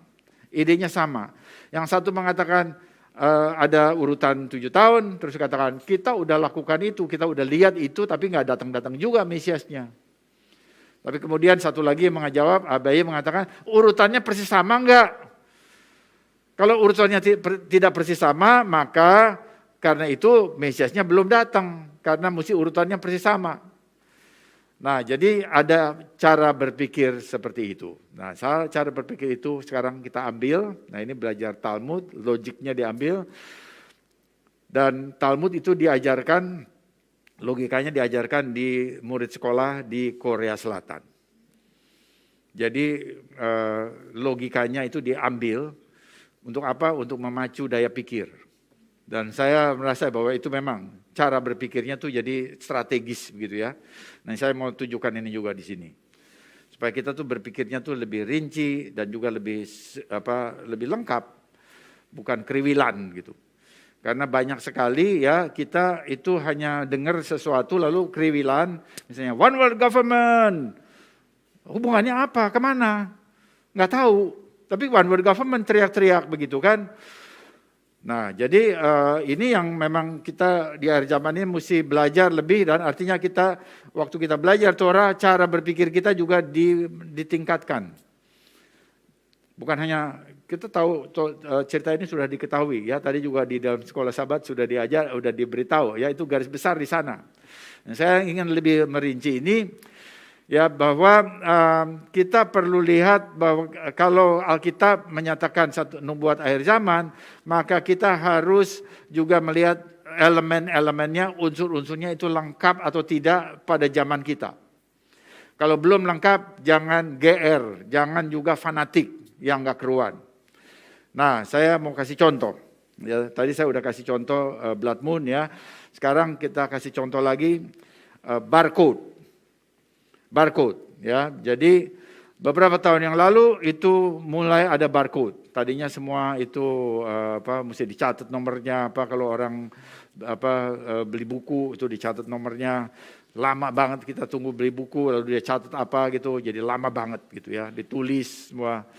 idenya sama. Yang satu mengatakan ada urutan 7 tahun, terus katakan kita udah lakukan itu, kita udah lihat itu, tapi nggak datang-datang juga Mesiasnya. Tapi kemudian satu lagi yang menjawab, Abai mengatakan urutannya persis sama enggak? Kalau urutannya tidak persis sama, maka karena itu Mesiasnya belum datang, karena mesti urutannya persis sama. Nah, jadi ada cara berpikir seperti itu. Nah, cara berpikir itu sekarang kita ambil. Nah, ini belajar Talmud, logiknya diambil. Dan Talmud itu diajarkan, logikanya diajarkan di murid sekolah di Korea Selatan. Jadi logikanya itu diambil untuk apa? Untuk memacu daya pikir. Dan saya merasa bahwa itu memang cara berpikirnya tuh jadi strategis begitu ya. Nah, saya mau tunjukkan ini juga di sini. Supaya kita tuh berpikirnya tuh lebih rinci dan juga lebih lengkap, bukan kriwilan gitu. Karena banyak sekali ya kita itu hanya dengar sesuatu lalu kriwilan, misalnya one world government. Hubungannya apa? Kemana? Nggak tahu. Tapi one world government teriak-teriak begitu kan. Nah, jadi ini yang memang kita di akhir zaman ini mesti belajar lebih, dan artinya kita waktu kita belajar Torah, cara berpikir kita juga ditingkatkan. Bukan hanya kita tahu cerita ini sudah diketahui ya, tadi juga di dalam sekolah Sabat sudah diajar, sudah diberitahu ya, itu garis besar di sana. Dan saya ingin lebih merinci ini. Ya, bahwa kita perlu lihat bahwa kalau Alkitab menyatakan satu nubuat akhir zaman, maka kita harus juga melihat elemen-elemennya, unsur-unsurnya itu lengkap atau tidak pada zaman kita. Kalau belum lengkap, jangan GR, jangan juga fanatik yang nggak keruan. Nah, saya mau kasih contoh. Ya, tadi saya udah kasih contoh blood moon ya. Sekarang kita kasih contoh lagi barcode ya. Jadi beberapa tahun yang lalu itu mulai ada barcode. Tadinya semua itu mesti dicatat nomornya, kalau orang beli buku itu dicatat nomornya. Lama banget kita tunggu beli buku lalu dia catat apa gitu, jadi lama banget gitu ya, ditulis semua.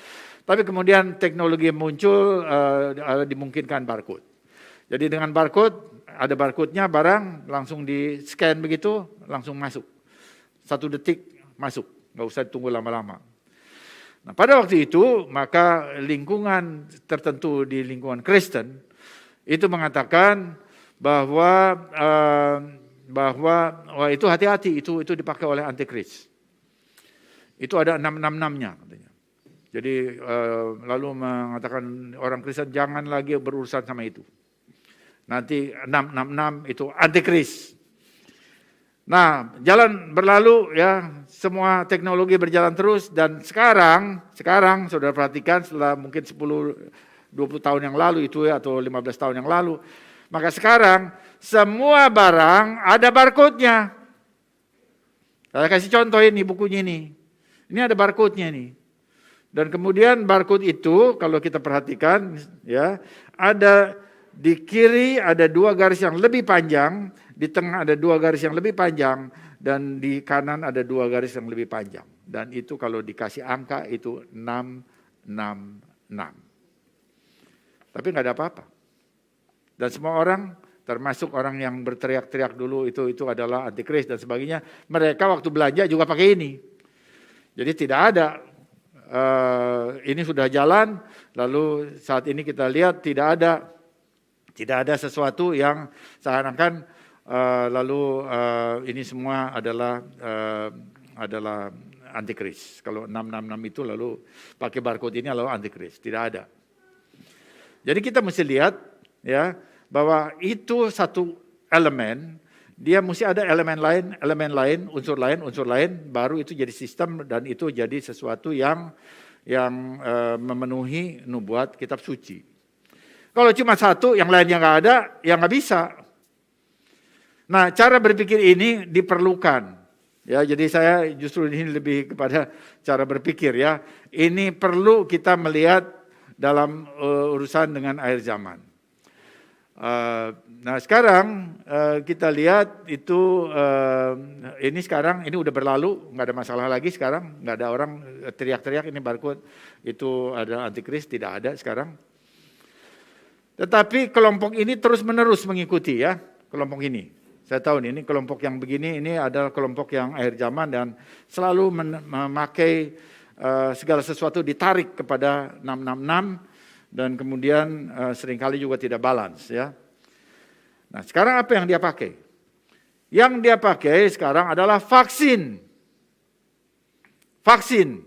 Tapi kemudian teknologi muncul, dimungkinkan barcode. Jadi dengan barcode, ada barcode-nya barang langsung di-scan begitu, langsung masuk. 1 detik masuk, nggak usah tunggu lama-lama. Nah, pada waktu itu maka lingkungan tertentu di lingkungan Kristen itu mengatakan bahwa itu hati-hati, itu dipakai oleh antikris. Itu ada 666-nya katanya. Jadi lalu mengatakan orang Kristen jangan lagi berurusan sama itu. Nanti 666 itu antikris. Nah, jalan berlalu ya, semua teknologi berjalan terus, dan sekarang saudara perhatikan setelah mungkin 10-20 tahun yang lalu itu ya, atau 15 tahun yang lalu, maka sekarang semua barang ada barcode-nya. Saya kasih contoh ini, bukunya ini. Ini ada barcode-nya nih. Dan kemudian barcode itu kalau kita perhatikan ya, ada di kiri ada 2 garis yang lebih panjang, di tengah ada 2 garis yang lebih panjang, dan di kanan ada 2 garis yang lebih panjang. Dan itu kalau dikasih angka itu 666. Tapi nggak ada apa-apa. Dan semua orang, termasuk orang yang berteriak-teriak dulu itu adalah antikris dan sebagainya, mereka waktu belanja juga pakai ini. Jadi tidak ada, ini sudah jalan, lalu saat ini kita lihat tidak ada sesuatu yang seakan-akan ini semua adalah antikris. Kalau 666 itu lalu pakai barcode ini lalu antikris, tidak ada. Jadi kita mesti lihat ya bahwa itu satu elemen, dia mesti ada elemen lain, unsur lain, baru itu jadi sistem dan itu jadi sesuatu yang memenuhi nubuat kitab suci. Kalau cuma satu, yang lainnya nggak ada, ya nggak bisa. Nah, cara berpikir ini diperlukan. Ya, jadi saya justru ini lebih kepada cara berpikir ya. Ini perlu kita melihat dalam urusan dengan akhir zaman. Nah sekarang kita lihat itu ini sekarang ini udah berlalu, nggak ada masalah lagi sekarang, nggak ada orang teriak-teriak ini barcode itu ada antikris, tidak ada sekarang. Tetapi kelompok ini terus menerus mengikuti ya, kelompok ini. Saya tahu ini kelompok yang begini ini adalah kelompok yang akhir zaman dan selalu memakai segala sesuatu ditarik kepada 666. Dan kemudian seringkali juga tidak balance ya. Nah sekarang apa yang dia pakai? Yang dia pakai sekarang adalah vaksin. Vaksin.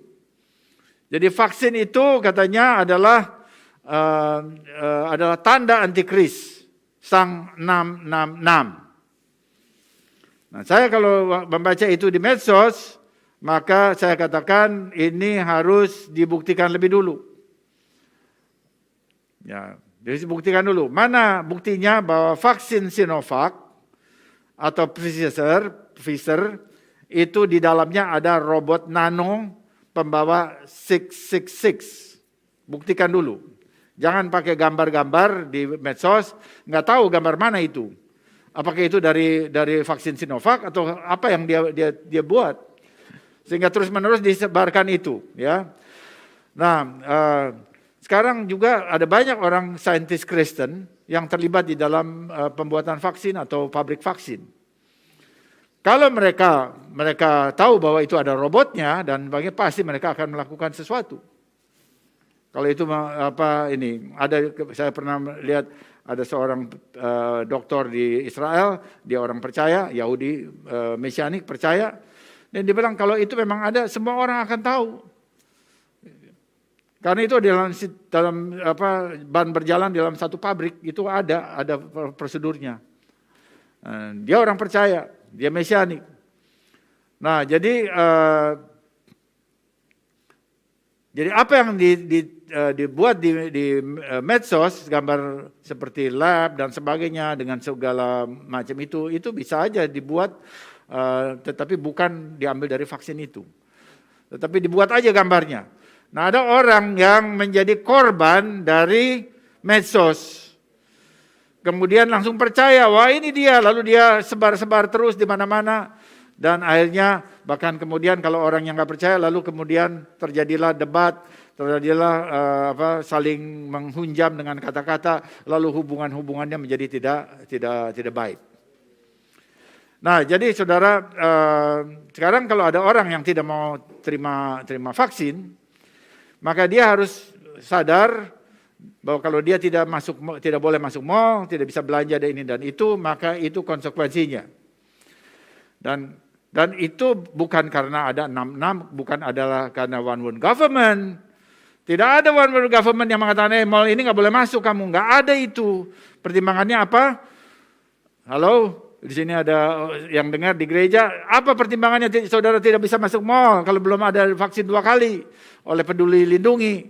Jadi vaksin itu katanya adalah tanda antikris, sang 666. Nah saya kalau membaca itu di medsos, maka saya katakan ini harus dibuktikan lebih dulu. Ya, jadi buktikan dulu. Mana buktinya bahwa vaksin Sinovac atau Pfizer itu di dalamnya ada robot nano pembawa 666. Buktikan dulu. Jangan pakai gambar-gambar di medsos, nggak tahu gambar mana itu. Apakah itu dari vaksin Sinovac atau apa yang dia buat? Sehingga terus-menerus disebarkan itu, ya. Nah, sekarang juga ada banyak orang saintis Kristen yang terlibat di dalam pembuatan vaksin atau pabrik vaksin. Kalau mereka tahu bahwa itu ada robotnya dan pasti mereka akan melakukan sesuatu. Kalau itu saya pernah lihat ada seorang doktor di Israel, dia orang percaya, Yahudi Mesianik percaya, dan dia bilang kalau itu memang ada, semua orang akan tahu. Karena itu dalam ban berjalan di dalam satu pabrik itu ada prosedurnya. Dia orang percaya, dia mesianik. Nah, jadi apa yang dibuat di medsos, gambar seperti lab dan sebagainya dengan segala macam itu bisa aja dibuat, tetapi bukan diambil dari vaksin itu. Tetapi dibuat aja gambarnya. Nah ada orang yang menjadi korban dari medsos. Kemudian langsung percaya, wah ini dia. Lalu dia sebar-sebar terus di mana-mana. Dan akhirnya bahkan kemudian kalau orang yang nggak percaya, lalu kemudian terjadilah debat, terjadilah saling menghunjam dengan kata-kata, lalu hubungannya menjadi tidak baik. Nah jadi saudara, sekarang kalau ada orang yang tidak mau terima vaksin, maka dia harus sadar bahwa kalau dia tidak boleh masuk mall, tidak bisa belanja dan ini dan itu, maka itu konsekuensinya. Dan itu bukan karena ada 66, bukan adalah karena one world government. Tidak ada one world government yang mengatakan mall ini nggak boleh masuk kamu, nggak ada itu. Pertimbangannya apa? Halo, di sini ada yang dengar di gereja, apa pertimbangannya saudara tidak bisa masuk mall kalau belum ada vaksin 2 kali oleh Peduli Lindungi?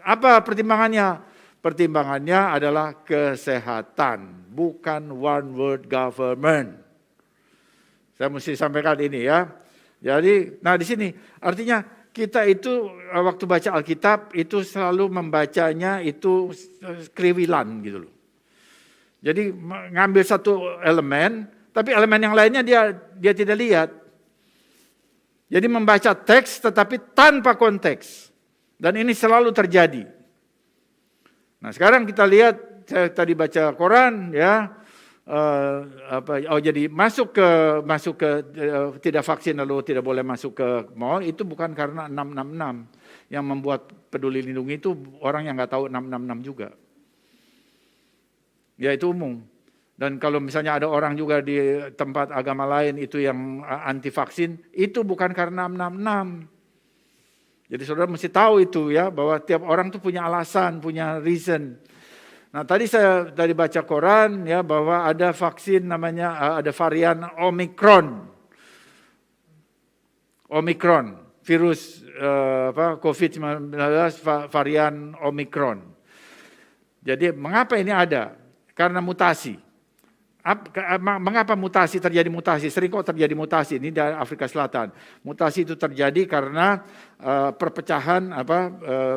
Apa pertimbangannya? Pertimbangannya adalah kesehatan, bukan one world government. Saya mesti sampaikan ini ya. Jadi, nah di sini artinya kita itu waktu baca Alkitab itu selalu membacanya itu kriwilan gitu loh. Jadi ngambil satu elemen, tapi elemen yang lainnya dia tidak lihat. Jadi membaca teks tetapi tanpa konteks. Dan ini selalu terjadi. Nah sekarang kita lihat, saya tadi baca koran ya, jadi masuk ke tidak vaksin lalu tidak boleh masuk ke mall, itu bukan karena 666. Yang membuat Peduli Lindungi itu orang yang nggak tahu 666 juga. Ya itu umum. Dan kalau misalnya ada orang juga di tempat agama lain itu yang anti vaksin, itu bukan karena 666. Jadi saudara mesti tahu itu ya, bahwa tiap orang tuh punya alasan, punya reason. Nah tadi saya baca koran ya, bahwa ada vaksin namanya, ada varian Omicron. Virus COVID-19 varian Omicron. Jadi mengapa ini ada? Karena mutasi. Mengapa terjadi mutasi? Sering kok terjadi mutasi ini dari Afrika Selatan. Mutasi itu terjadi karena perpecahan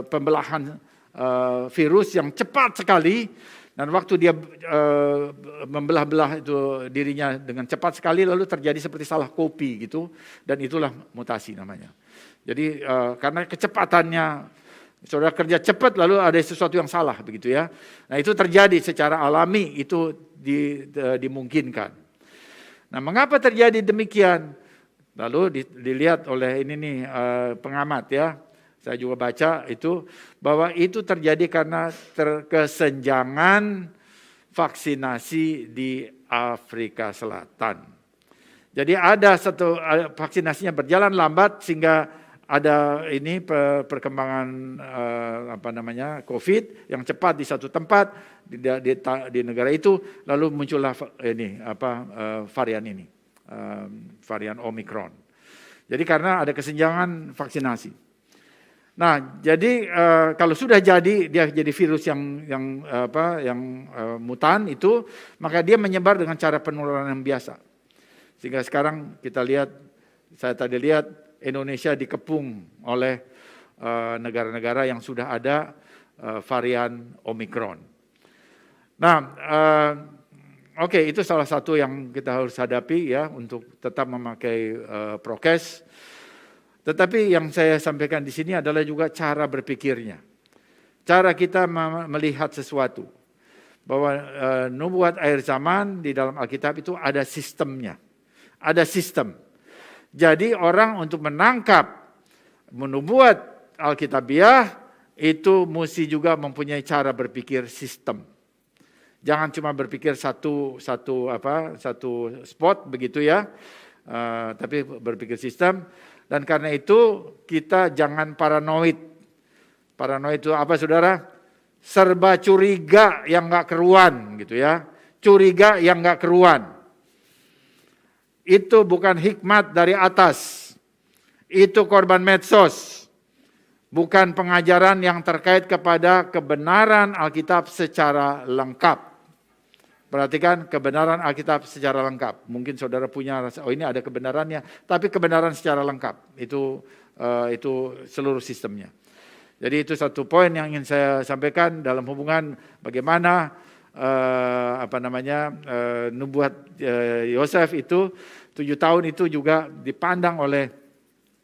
pembelahan virus yang cepat sekali Dan waktu dia membelah-belah itu dirinya dengan cepat sekali, lalu terjadi seperti salah kopi gitu, dan itulah mutasi namanya. Jadi karena kecepatannya, saudara kerja cepat lalu ada sesuatu yang salah begitu ya. Nah itu terjadi secara alami, itu dimungkinkan. Nah mengapa terjadi demikian? Lalu dilihat oleh ini nih pengamat ya. Saya juga baca itu bahwa itu terjadi karena kesenjangan vaksinasi di Afrika Selatan. Jadi ada satu vaksinasinya berjalan lambat sehingga ada ini perkembangan COVID yang cepat di satu tempat di negara itu, lalu muncullah ini varian ini, varian Omicron. Jadi karena ada kesenjangan vaksinasi. Nah, jadi kalau sudah jadi dia jadi virus yang mutan itu, maka dia menyebar dengan cara penularan yang biasa. Sehingga sekarang kita lihat, saya tadi lihat Indonesia dikepung oleh negara-negara yang sudah ada varian Omicron. Nah, oke, itu salah satu yang kita harus hadapi ya untuk tetap memakai prokes. Tetapi yang saya sampaikan di sini adalah juga cara berpikirnya. Cara kita melihat sesuatu. Bahwa nubuat akhir zaman di dalam Alkitab itu ada sistemnya. Ada sistem. Jadi orang untuk menangkap menubuat Alkitabiah itu mesti juga mempunyai cara berpikir sistem. Jangan cuma berpikir satu spot begitu ya. Tapi berpikir sistem. Dan karena itu kita jangan paranoid. Paranoid itu apa saudara? Serba curiga yang gak keruan gitu ya. Curiga yang gak keruan. Itu bukan hikmat dari atas. Itu korban medsos. Bukan pengajaran yang terkait kepada kebenaran Alkitab secara lengkap. Perhatikan kebenaran Alkitab secara lengkap. Mungkin saudara punya rasa, oh ini ada kebenarannya, tapi kebenaran secara lengkap. Itu seluruh sistemnya. Jadi itu satu poin yang ingin saya sampaikan dalam hubungan bagaimana nubuat Yosef itu 7 tahun itu juga dipandang oleh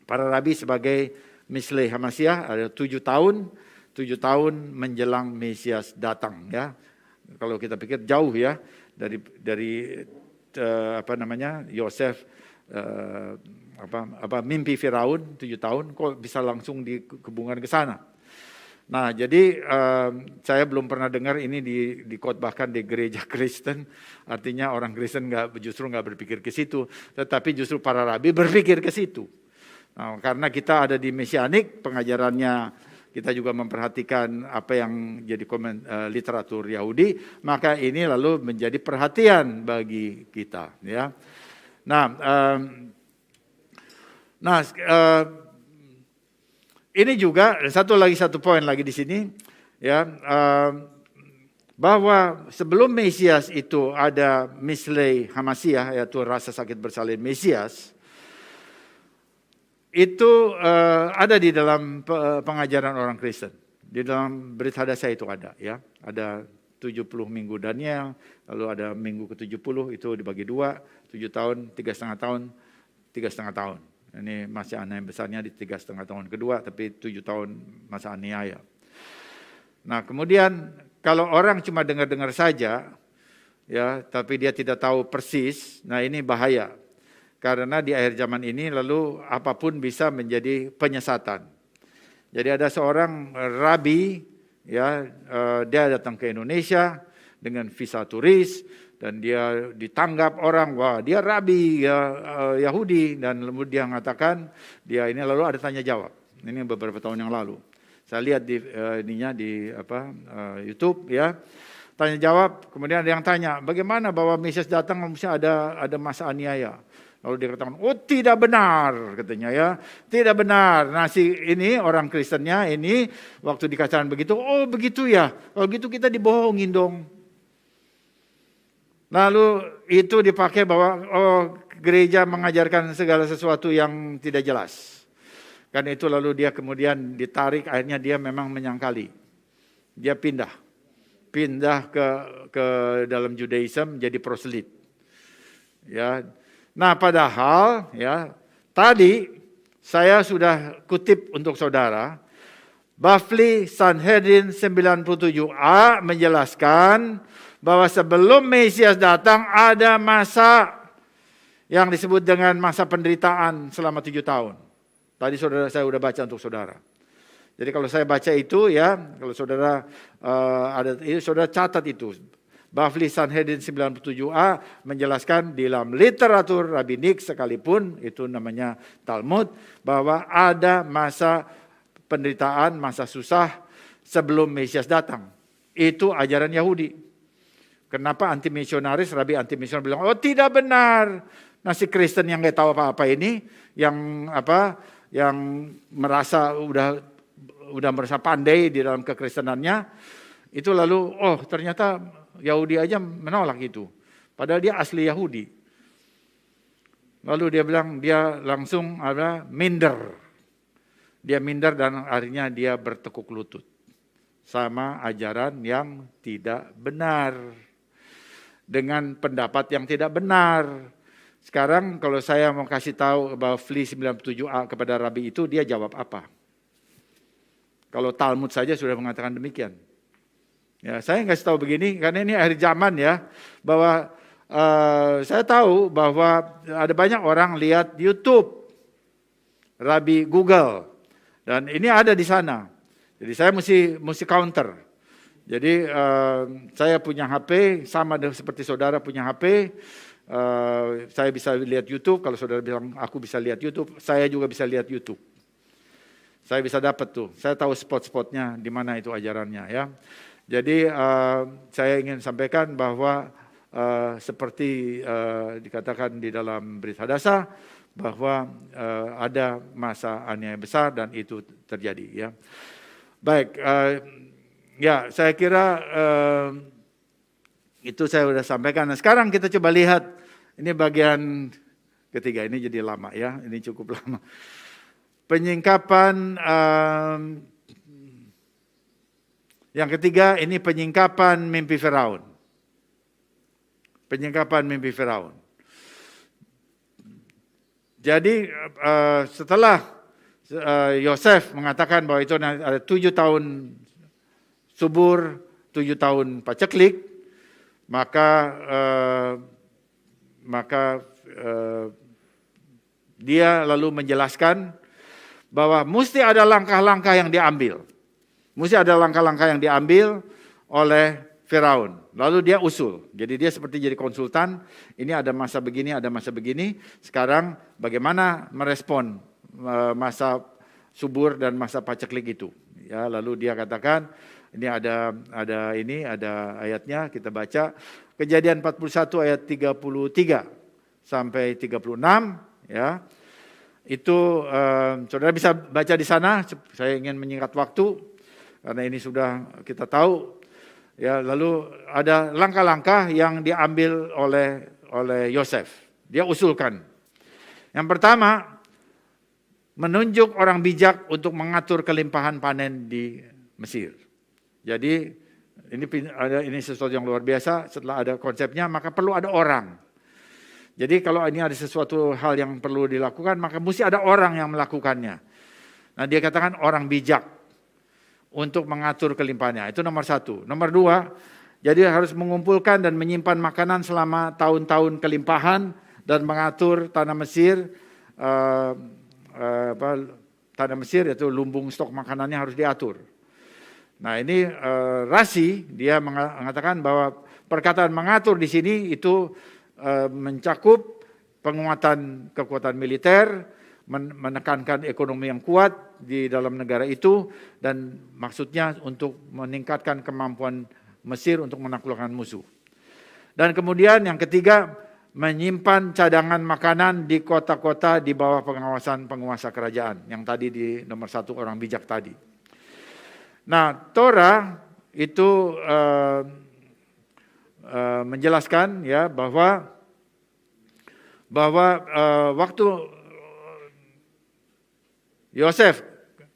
para rabi sebagai Mislei Hamasiah, ada 7 tahun menjelang Mesias datang ya. Kalau kita pikir jauh ya dari Yosef mimpi Firaun 7 tahun kok bisa langsung dihubungkan ke sana. Nah, jadi saya belum pernah dengar ini dikotbahkan di gereja Kristen. Artinya orang Kristen justru nggak berpikir ke situ, tetapi justru para rabi berpikir ke situ. Nah, karena kita ada di Mesianik, pengajarannya kita juga memperhatikan apa yang jadi literatur Yahudi, maka ini lalu menjadi perhatian bagi kita. Ya. Ini juga satu poin lagi di sini, ya, bahwa sebelum Mesias itu ada Mislei Hamasiah, yaitu rasa sakit bersalin Mesias. Itu ada di dalam pengajaran orang Kristen. Di dalam Brit Hadasah itu ada ya. Ada 70 minggu Daniel, lalu ada minggu ke-70 itu dibagi 2, 7 tahun, 3,5 tahun, 3,5 tahun. Ini masa aniaya besarnya di 3,5 tahun kedua, tapi 7 tahun masa aniaya. Nah kemudian kalau orang cuma dengar-dengar saja, ya, tapi dia tidak tahu persis, nah ini bahaya. Karena di akhir zaman ini lalu apapun bisa menjadi penyesatan. Jadi ada seorang rabi, ya, dia datang ke Indonesia dengan visa turis dan dia ditanggap orang, wah dia rabi ya, Yahudi, dan lalu dia mengatakan dia ini, lalu ada tanya jawab. Ini beberapa tahun yang lalu. Saya lihat di YouTube ya. Tanya jawab, kemudian ada yang tanya, bagaimana bahwa Mesias datang mesti ada masa aniaya. Lalu dia katakan, oh tidak benar katanya ya, tidak benar. Nah ini orang Kristennya ini waktu dikatakan begitu, oh begitu ya, kalau gitu kita dibohongin dong. Lalu itu dipakai bahwa gereja mengajarkan segala sesuatu yang tidak jelas. Karena itu lalu dia kemudian ditarik, akhirnya dia memang menyangkali. Dia pindah pindah ke dalam Judaism jadi proselyt. Ya. Nah, padahal ya tadi saya sudah kutip untuk saudara, Bavli Sanhedrin 97a menjelaskan bahwa sebelum Mesias datang ada masa yang disebut dengan masa penderitaan selama 7 tahun. Tadi saya sudah baca untuk saudara. Jadi kalau saya baca itu ya, kalau saudara saudara catat itu. Bavli Sanhedrin 97a menjelaskan di dalam literatur rabbinik sekalipun, itu namanya Talmud, bahwa ada masa penderitaan, masa susah sebelum Mesias datang. Itu ajaran Yahudi. Kenapa anti-misionaris, Rabi anti-misionaris bilang, oh tidak benar. Nasi Kristen yang nggak tahu apa-apa ini, yang merasa udah merasa pandai di dalam kekristenannya, itu lalu ternyata Yahudi aja menolak itu. Padahal dia asli Yahudi. Lalu dia bilang dia langsung minder. Dia minder dan akhirnya dia bertekuk lutut sama ajaran yang tidak benar. Dengan pendapat yang tidak benar. Sekarang kalau saya mau kasih tahu bahwa Bavli 97a kepada Rabi itu, dia jawab apa? Kalau Talmud saja sudah mengatakan demikian. Ya, saya nggak tahu begini karena ini akhir zaman ya, bahwa saya tahu bahwa ada banyak orang lihat YouTube, Rabi Google, dan ini ada di sana. Jadi saya mesti counter. Jadi saya punya HP sama seperti saudara punya HP. Saya bisa lihat YouTube. Kalau saudara bilang aku bisa lihat YouTube, saya juga bisa lihat YouTube. Saya bisa dapat tuh. Saya tahu spot-spotnya di mana itu ajarannya ya. Jadi saya ingin sampaikan bahwa seperti dikatakan di dalam berita Hadasa bahwa ada masa aniaya besar dan itu terjadi ya. Baik, ya saya kira itu saya sudah sampaikan. Nah, sekarang kita coba lihat ini bagian ketiga, ini jadi lama ya, ini cukup lama. Penyingkapan yang ketiga ini penyingkapan mimpi Firaun. Penyingkapan mimpi Firaun. Jadi setelah Yosef mengatakan bahwa itu ada 7 tahun subur, 7 tahun paceklik, maka dia lalu menjelaskan bahwa mesti ada langkah-langkah yang diambil. Mesti ada langkah-langkah yang diambil oleh Firaun. Lalu dia usul. Jadi dia seperti jadi konsultan. Ini ada masa begini, ada masa begini. Sekarang bagaimana merespon masa subur dan masa paceklik itu. Ya, lalu dia katakan, ini ada ayatnya, kita baca. Kejadian 41 ayat 33 sampai 36 ya. Itu saudara bisa baca di sana. Saya ingin menyingkat waktu karena ini sudah kita tahu ya. Lalu ada langkah-langkah yang diambil oleh Yosef. Dia usulkan. Yang pertama, menunjuk orang bijak untuk mengatur kelimpahan panen di Mesir. Jadi ini sesuatu yang luar biasa. Setelah ada konsepnya, maka perlu ada orang. Jadi kalau ini ada sesuatu hal yang perlu dilakukan, maka mesti ada orang yang melakukannya. Nah, dia katakan orang bijak untuk mengatur kelimpahannya. Itu nomor 1. Nomor 2, jadi harus mengumpulkan dan menyimpan makanan selama tahun-tahun kelimpahan dan mengatur tanah Mesir. Tanah Mesir itu lumbung stok makanannya harus diatur. Nah, ini Rashi dia mengatakan bahwa perkataan mengatur di sini itu mencakup penguatan kekuatan militer, menekankan ekonomi yang kuat di dalam negara itu, dan maksudnya untuk meningkatkan kemampuan Mesir untuk menaklukkan musuh. Dan kemudian yang ketiga, menyimpan cadangan makanan di kota-kota di bawah pengawasan penguasa kerajaan, yang tadi di nomor 1 orang bijak tadi. Nah, Torah itu menjelaskan ya bahwa waktu Yosef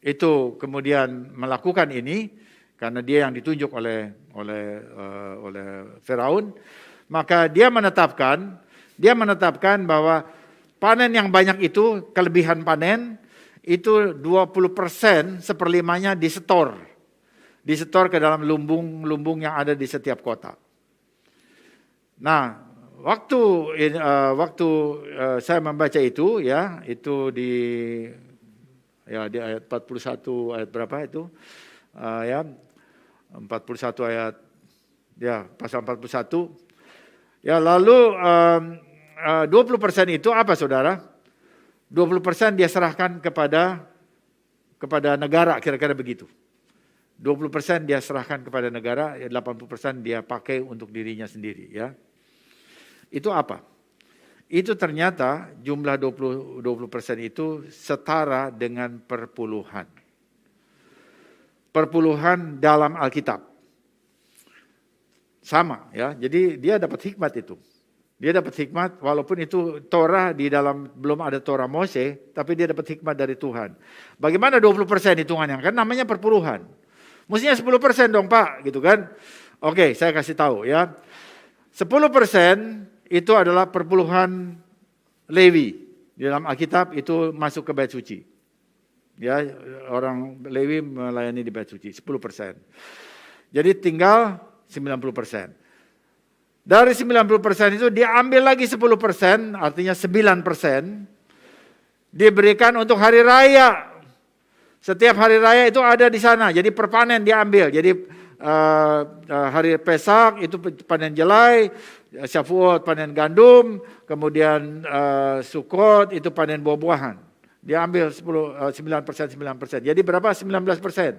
itu kemudian melakukan ini karena dia yang ditunjuk oleh oleh Firaun, maka dia menetapkan bahwa panen yang banyak itu, kelebihan panen itu 20%, seperlimanya disetor ke dalam lumbung-lumbung yang ada di setiap kota. Nah, waktu saya membaca itu, ya, itu di ayat 41, ayat berapa itu? 41 ayat, pasal 41. Ya, lalu 20% itu apa, saudara? 20% dia serahkan kepada negara, kira-kira begitu. 20% dia serahkan kepada negara, 80% dia pakai untuk dirinya sendiri, ya. Itu apa? Itu ternyata jumlah 20% itu setara dengan perpuluhan. Perpuluhan dalam Alkitab. Sama, ya. Jadi dia dapat hikmat itu. Dia dapat hikmat walaupun itu Torah di dalam, belum ada Torah Mose, tapi dia dapat hikmat dari Tuhan. Bagaimana 20% hitungannya? Kan namanya perpuluhan. Mestinya 10% dong Pak, gitu kan. Oke, saya kasih tahu ya. 10% itu adalah perpuluhan Lewi. Di dalam Alkitab itu masuk ke bait suci. Ya, orang Lewi melayani di bait suci, 10%. Jadi tinggal 90%. Dari 90% itu diambil lagi 10%, artinya 9%, diberikan untuk hari raya. Setiap hari raya itu ada di sana, jadi perpanen diambil. Jadi hari Pesak itu panen jelai, Syafuot panen gandum, kemudian Sukot itu panen buah-buahan. Diambil 9%. Jadi berapa? 19%.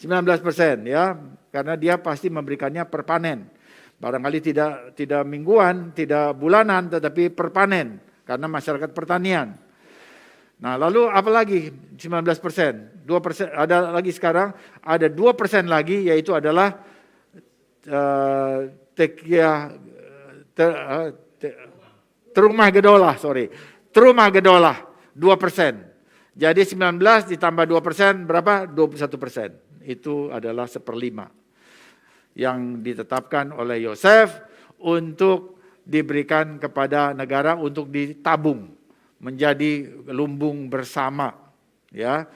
19% ya, karena dia pasti memberikannya perpanen. Barangkali tidak mingguan, tidak bulanan, tetapi perpanen karena masyarakat pertanian. Nah, lalu apa lagi? 19%, 2%, ada lagi sekarang, ada 2% lagi, yaitu adalah Terumah Gedolah, 2%. Jadi 19 ditambah 2%, berapa? 21%. Itu adalah 1/5 yang ditetapkan oleh Yosef untuk diberikan kepada negara untuk ditabung menjadi lumbung bersama, ya.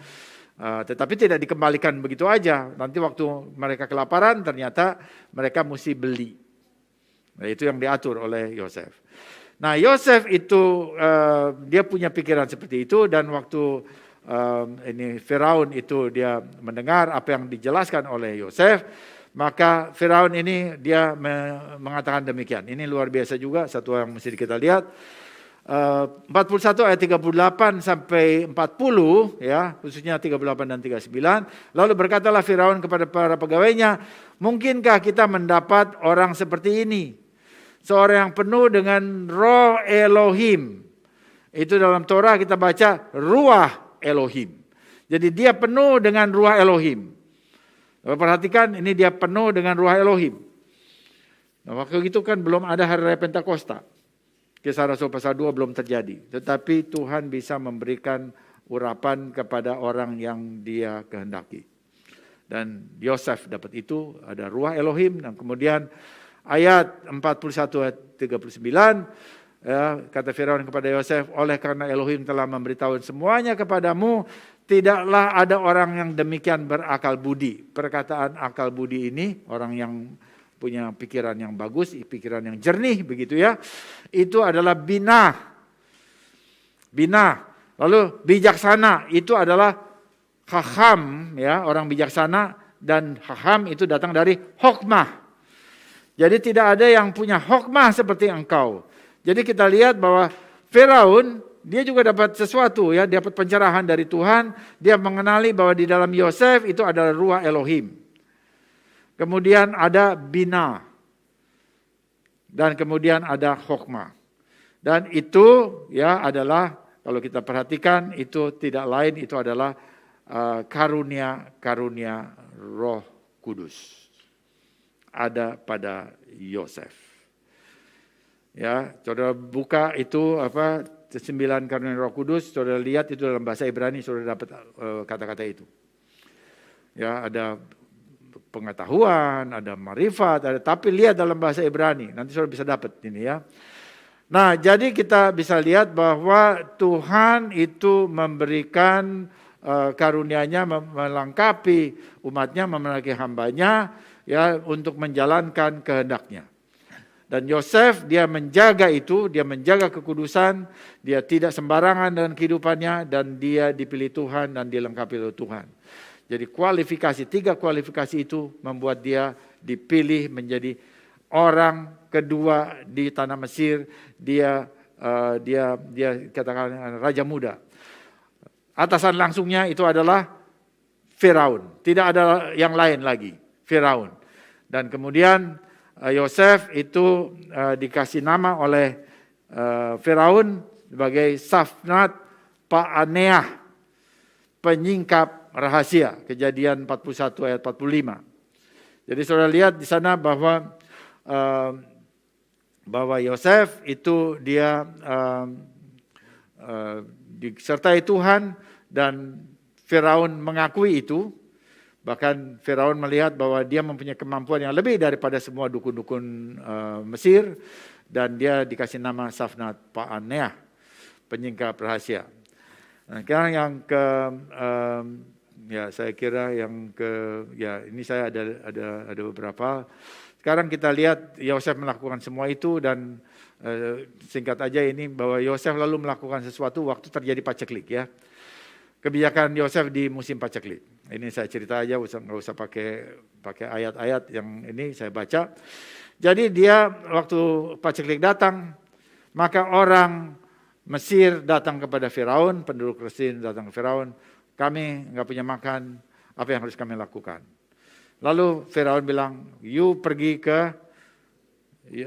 Tetapi tidak dikembalikan begitu aja. Nanti waktu mereka kelaparan ternyata mereka mesti beli. Nah, itu yang diatur oleh Yosef. Nah, Yosef itu dia punya pikiran seperti itu, dan waktu ini Firaun itu dia mendengar apa yang dijelaskan oleh Yosef, maka Firaun ini dia mengatakan demikian. Ini luar biasa juga, satu yang mesti kita lihat. 41 ayat 38 sampai 40, ya, khususnya 38 dan 39. Lalu berkatalah Firaun kepada para pegawainya, mungkinkah kita mendapat orang seperti ini? Seorang yang penuh dengan roh Elohim. Itu dalam Torah kita baca ruah Elohim. Jadi dia penuh dengan ruah Elohim. Perhatikan, ini dia penuh dengan ruah Elohim. Nah, waktu itu kan belum ada hari raya Pentakosta. Kisah Rasul pasal 2 belum terjadi. Tetapi Tuhan bisa memberikan urapan kepada orang yang dia kehendaki. Dan Yosef dapat itu, ada ruah Elohim. Dan kemudian ayat 41 ayat 39, ya, kata Firaun kepada Yosef, oleh karena Elohim telah memberitahu semuanya kepadamu, tidaklah ada orang yang demikian berakal budi. Perkataan akal budi ini, orang yang punya pikiran yang bagus, pikiran yang jernih, begitu ya. Itu adalah binah. Lalu bijaksana, itu adalah haham, ya, orang bijaksana, dan haham itu datang dari hokmah. Jadi tidak ada yang punya hokmah seperti engkau. Jadi kita lihat bahwa Firaun, dia juga dapat sesuatu, ya, dapat pencerahan dari Tuhan. Dia mengenali bahwa di dalam Yosef itu adalah ruah Elohim. Kemudian ada bina. Dan kemudian ada hokmah. Dan itu, ya, adalah, kalau kita perhatikan, itu tidak lain, itu adalah karunia Roh Kudus. Ada pada Yosef. Ya, saudara buka itu 9 karunia Roh Kudus, saudara lihat itu dalam bahasa Ibrani, saudara dapat kata-kata itu. Ya, ada pengetahuan, ada marifat, tapi lihat dalam bahasa Ibrani. Nanti saudara bisa dapat ini ya. Nah, jadi kita bisa lihat bahwa Tuhan itu memberikan karunia-Nya melengkapi umatnya, memiliki hambanya ya untuk menjalankan kehendak-Nya. Dan Yosef dia menjaga itu, dia menjaga kekudusan, dia tidak sembarangan dengan kehidupannya, dan dia dipilih Tuhan dan dilengkapi oleh Tuhan. Jadi tiga kualifikasi itu membuat dia dipilih menjadi orang kedua di tanah Mesir. Dia katakan raja muda. Atasan langsungnya itu adalah Firaun, tidak ada yang lain lagi, Firaun. Dan kemudian Yosef itu dikasih nama oleh Firaun sebagai Safnat Paaneah, penyingkap rahasia. Kejadian 41 ayat 45. Jadi saudara lihat di sana bahwa Yosef itu dia disertai Tuhan dan Firaun mengakui itu. Bahkan Firaun melihat bahwa dia mempunyai kemampuan yang lebih daripada semua dukun-dukun Mesir, dan dia dikasih nama Safnat Paaneah, penyingkap rahasia. Nah, sekarang yang saya kira ini saya ada beberapa. Sekarang kita lihat Yosef melakukan semua itu, dan singkat aja ini bahwa Yosef lalu melakukan sesuatu waktu terjadi paceklik ya. Kebijakan Yosef di musim paceklik. Ini saya cerita aja, nggak usah pakai ayat-ayat yang ini saya baca. Jadi dia waktu paceklik datang, maka orang Mesir datang kepada Firaun, penduduk Mesir datang ke Firaun, kami nggak punya makan, apa yang harus kami lakukan? Lalu Firaun bilang, you pergi ke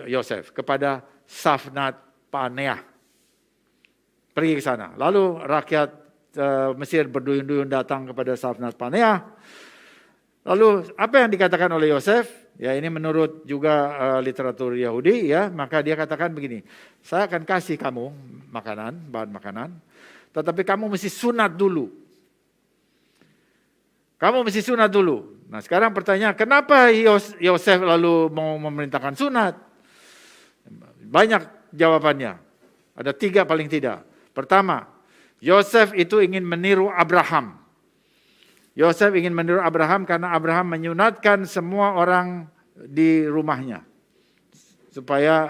Yosef, kepada Safnat Paaneah. Pergi ke sana. Lalu rakyat Mesir berduyun-duyun datang kepada Safnat Paaneah. Lalu apa yang dikatakan oleh Yosef? Ya, ini menurut juga literatur Yahudi ya, maka dia katakan begini, saya akan kasih kamu bahan makanan, tetapi kamu mesti sunat dulu. Kamu mesti sunat dulu. Nah, sekarang pertanyaan, kenapa Yosef lalu mau memerintahkan sunat? Banyak jawabannya. Ada 3 paling tidak. Pertama, Yosef itu ingin meniru Abraham. Yosef ingin meniru Abraham karena Abraham menyunatkan semua orang di rumahnya. Supaya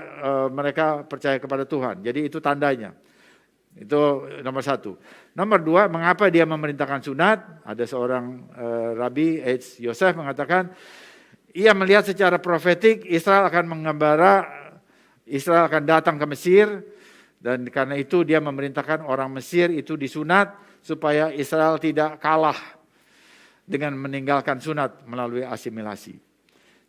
mereka percaya kepada Tuhan. Jadi itu tandanya. Itu nomor 1. Nomor 2, mengapa dia memerintahkan sunat? Ada seorang Rabi H. Yosef mengatakan, ia melihat secara profetik Israel akan Israel akan datang ke Mesir. Dan karena itu dia memerintahkan orang Mesir itu disunat supaya Israel tidak kalah dengan meninggalkan sunat melalui asimilasi.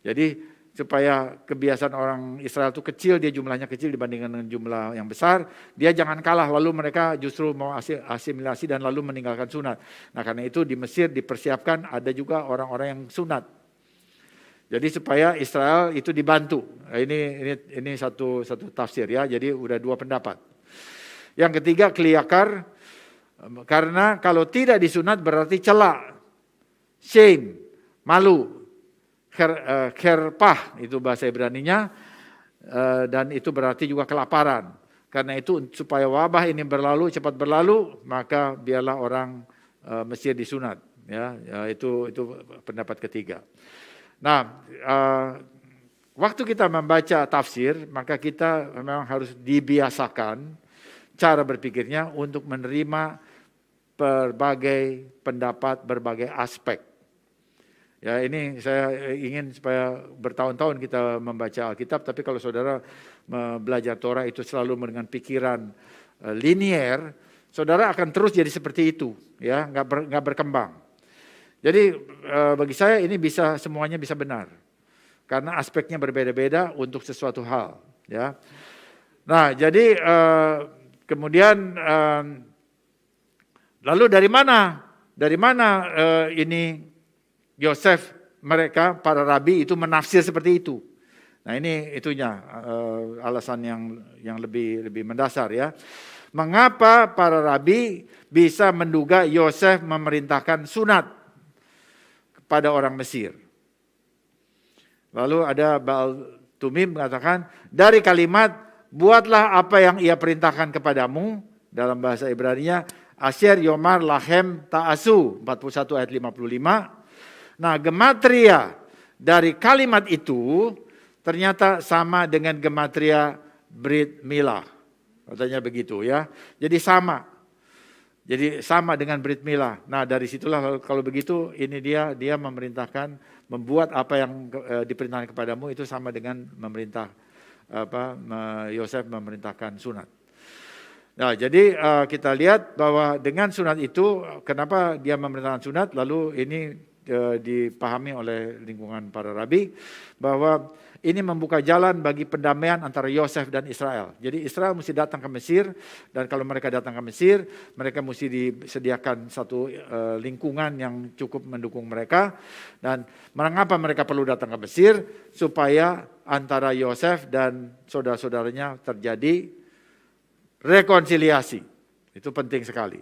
Jadi supaya kebiasaan orang Israel itu kecil, dia jumlahnya kecil dibandingkan dengan jumlah yang besar, dia jangan kalah lalu mereka justru mau asimilasi dan lalu meninggalkan sunat. Nah karena itu di Mesir dipersiapkan ada juga orang-orang yang sunat. Jadi supaya Israel itu dibantu. Ini satu tafsir ya. Jadi udah 2 pendapat. Yang ketiga kelihakar, karena kalau tidak disunat berarti celak, shame, malu, kherpah itu bahasa Ibraninya, dan itu berarti juga kelaparan. Karena itu supaya wabah ini cepat berlalu, maka biarlah orang Mesir disunat. Ya, itu pendapat ketiga. Nah, waktu kita membaca tafsir, maka kita memang harus dibiasakan cara berpikirnya untuk menerima berbagai pendapat, berbagai aspek. Ya, ini saya ingin supaya bertahun-tahun kita membaca Alkitab, tapi kalau saudara belajar Torah itu selalu dengan pikiran linier, saudara akan terus jadi seperti itu, ya, nggak berkembang. Jadi bagi saya ini semuanya bisa benar. Karena aspeknya berbeda-beda untuk sesuatu hal. Ya. Nah jadi kemudian lalu dari mana ini Yosef mereka para rabi itu menafsir seperti itu. Nah ini itunya alasan yang lebih mendasar ya. Mengapa para rabi bisa menduga Yosef memerintahkan sunat pada orang Mesir? Lalu ada Baal Tumim mengatakan, dari kalimat buatlah apa yang ia perintahkan kepadamu, dalam bahasa Ibrani-nya, Asher Yomar Lahem Ta'asu, 41 ayat 55. Nah, gematria dari kalimat itu ternyata sama dengan gematria Brit Milah. Katanya begitu ya. Jadi sama dengan Brit Milah. Nah, dari situlah kalau begitu ini dia memerintahkan membuat apa yang diperintahkan kepadamu itu sama dengan Yosef memerintahkan sunat. Nah, jadi kita lihat bahwa dengan sunat itu, kenapa dia memerintahkan sunat, lalu ini dipahami oleh lingkungan para rabi, bahwa ini membuka jalan bagi pendamaian antara Yosef dan Israel. Jadi Israel mesti datang ke Mesir, dan kalau mereka datang ke Mesir, mereka mesti disediakan satu lingkungan yang cukup mendukung mereka. Dan mengapa mereka perlu datang ke Mesir? Supaya antara Yosef dan saudara-saudaranya terjadi rekonsiliasi. Itu penting sekali.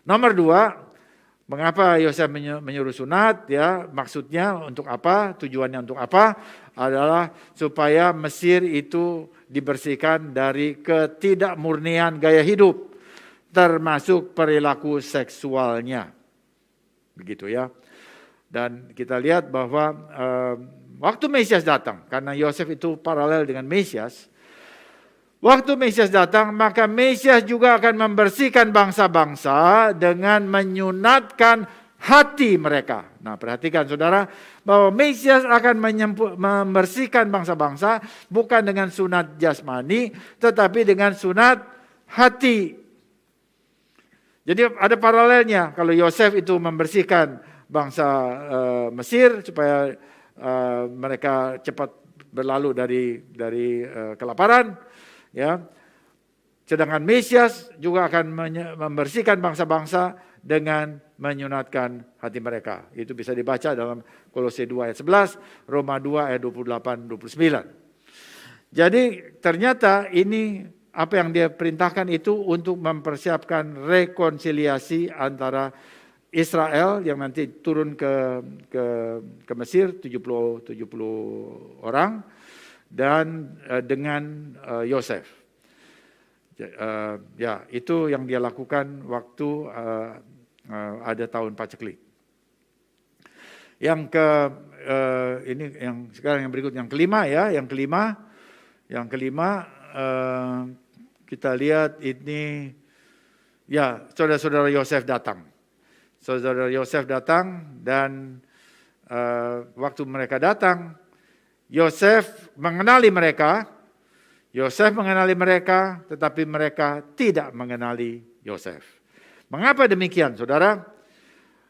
Nomor 2, mengapa Yosef menyuruh sunat? Ya, maksudnya untuk apa? Tujuannya untuk apa? Adalah supaya Mesir itu dibersihkan dari ketidakmurnian gaya hidup, termasuk perilaku seksualnya. Begitu ya. Dan kita lihat bahwa waktu Mesias datang, karena Yosef itu paralel dengan Mesias. Waktu Mesias datang, maka Mesias juga akan membersihkan bangsa-bangsa dengan menyunatkan hati mereka. Nah, perhatikan saudara, bahwa Mesias akan membersihkan bangsa-bangsa bukan dengan sunat jasmani, tetapi dengan sunat hati. Jadi ada paralelnya. Kalau Yosef itu membersihkan bangsa Mesir supaya mereka cepat berlalu dari kelaparan, ya. Sedangkan Mesias juga akan membersihkan bangsa-bangsa dengan menyunatkan hati mereka. Itu bisa dibaca dalam Kolose 2 ayat 11, Roma 2 ayat 28-29. Jadi ternyata ini apa yang dia perintahkan itu untuk mempersiapkan rekonsiliasi antara Israel yang nanti turun ke Mesir 70 orang, dan dengan Yosef. Ya, itu yang dia lakukan waktu ada tahun paceklik. Yang ini yang sekarang yang berikut, yang kelima ya, yang kelima kita lihat ini ya, saudara-saudara Yosef datang. Saudara Yosef datang, dan waktu mereka datang, Yosef mengenali mereka, tetapi mereka tidak mengenali Yosef. Mengapa demikian, saudara?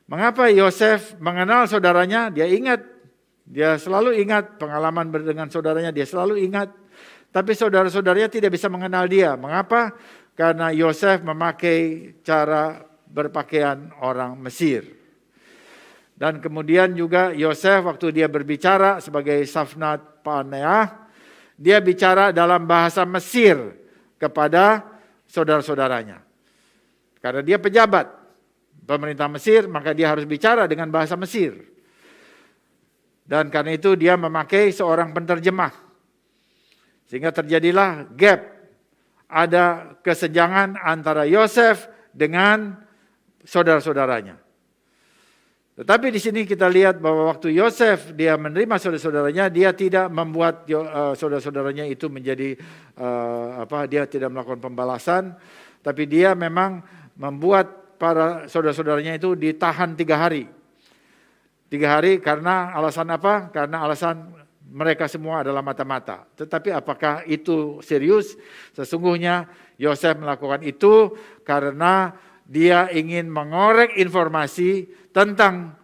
Mengapa Yosef mengenal saudaranya? Dia selalu ingat pengalaman dengan saudaranya, dia selalu ingat. Tapi saudara-saudaranya tidak bisa mengenal dia. Mengapa? Karena Yosef memakai cara berpakaian orang Mesir. Dan kemudian juga Yosef waktu dia berbicara sebagai Safnat Paneah, dia bicara dalam bahasa Mesir kepada saudara-saudaranya. Karena dia pejabat pemerintah Mesir, maka dia harus bicara dengan bahasa Mesir. Dan karena itu dia memakai seorang penterjemah. Sehingga terjadilah gap. Ada kesenjangan antara Yosef dengan saudara-saudaranya. Tetapi di sini kita lihat bahwa waktu Yosef dia menerima saudara-saudaranya, dia tidak membuat saudara-saudaranya itu menjadi dia tidak melakukan pembalasan, tapi dia memang membuat para saudara-saudaranya itu ditahan 3 hari. 3 hari karena alasan apa? Karena alasan mereka semua adalah mata-mata. Tetapi apakah itu serius? Sesungguhnya Yosef melakukan itu karena dia ingin mengorek informasi tentang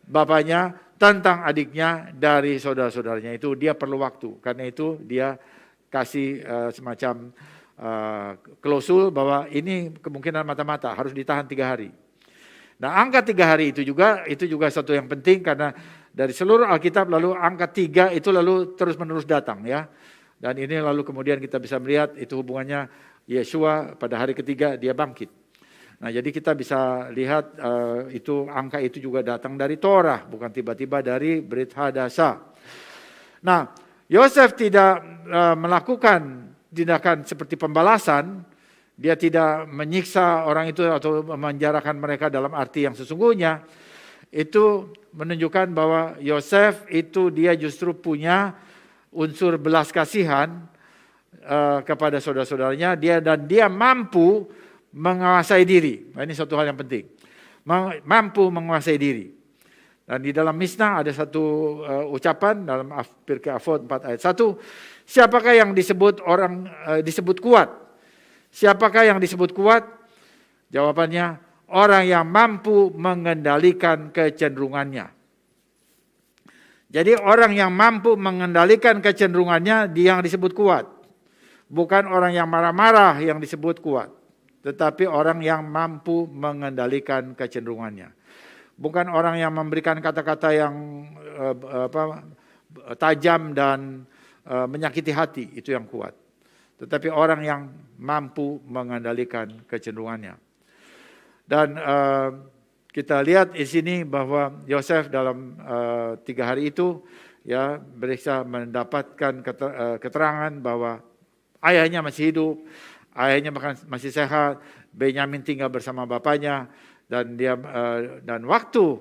bapaknya, tentang adiknya dari saudara-saudaranya itu. Dia perlu waktu. Karena itu dia kasih semacam klausul bahwa ini kemungkinan mata-mata harus ditahan 3 hari. Nah, angka 3 hari itu juga satu yang penting, karena dari seluruh Alkitab lalu angka 3 itu lalu terus-menerus datang ya. Dan ini lalu kemudian kita bisa melihat itu hubungannya Yeshua pada hari ketiga dia bangkit. Nah, jadi kita bisa lihat itu angka itu juga datang dari Torah, bukan tiba-tiba dari Brit Hadasa. Nah, Yosef tidak melakukan tindakan seperti pembalasan, dia tidak menyiksa orang itu atau memenjarakan mereka dalam arti yang sesungguhnya. Itu menunjukkan bahwa Yosef itu dia justru punya unsur belas kasihan kepada saudara-saudaranya, dan dia mampu menguasai diri. Nah, ini satu hal yang penting. Mampu menguasai diri. Dan di dalam Misnah ada satu ucapan dalam Pirkei Avot 4 ayat 1, siapakah yang disebut kuat? Siapakah yang disebut kuat? Jawabannya, orang yang mampu mengendalikan kecenderungannya. Jadi orang yang mampu mengendalikan kecenderungannya dia yang disebut kuat. Bukan orang yang marah-marah yang disebut kuat, tetapi orang yang mampu mengendalikan kecenderungannya. Bukan orang yang memberikan kata-kata yang tajam dan menyakiti hati, itu yang kuat. Tetapi orang yang mampu mengendalikan kecenderungannya. Dan kita lihat di sini bahwa Yosef dalam 3 hari itu ya bisa mendapatkan keterangan bahwa ayahnya masih hidup, ayahnya bahkan masih sehat, Benyamin tinggal bersama bapaknya, dan waktu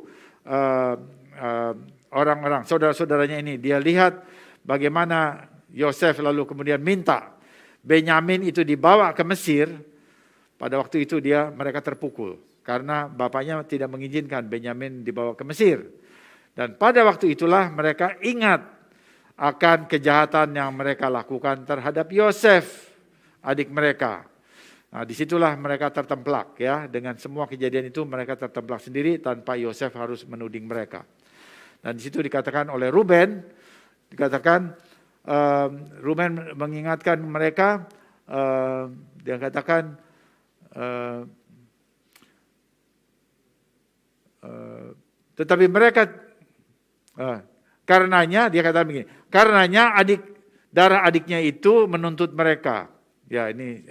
orang-orang saudara-saudaranya ini dia lihat bagaimana Yosef lalu kemudian minta Benyamin itu dibawa ke Mesir. Pada waktu itu mereka terpukul karena bapaknya tidak mengizinkan Benyamin dibawa ke Mesir. Dan pada waktu itulah mereka ingat akan kejahatan yang mereka lakukan terhadap Yosef, adik mereka. Nah, disitulah mereka tertemplak ya, dengan semua kejadian itu mereka tertemplak sendiri tanpa Yosef harus menuding mereka. Dan di situ dikatakan oleh Ruben, Ruben mengingatkan mereka, dia katakan tetapi mereka karenanya dia katakan begini, karenanya darah adiknya itu menuntut mereka. Ya ini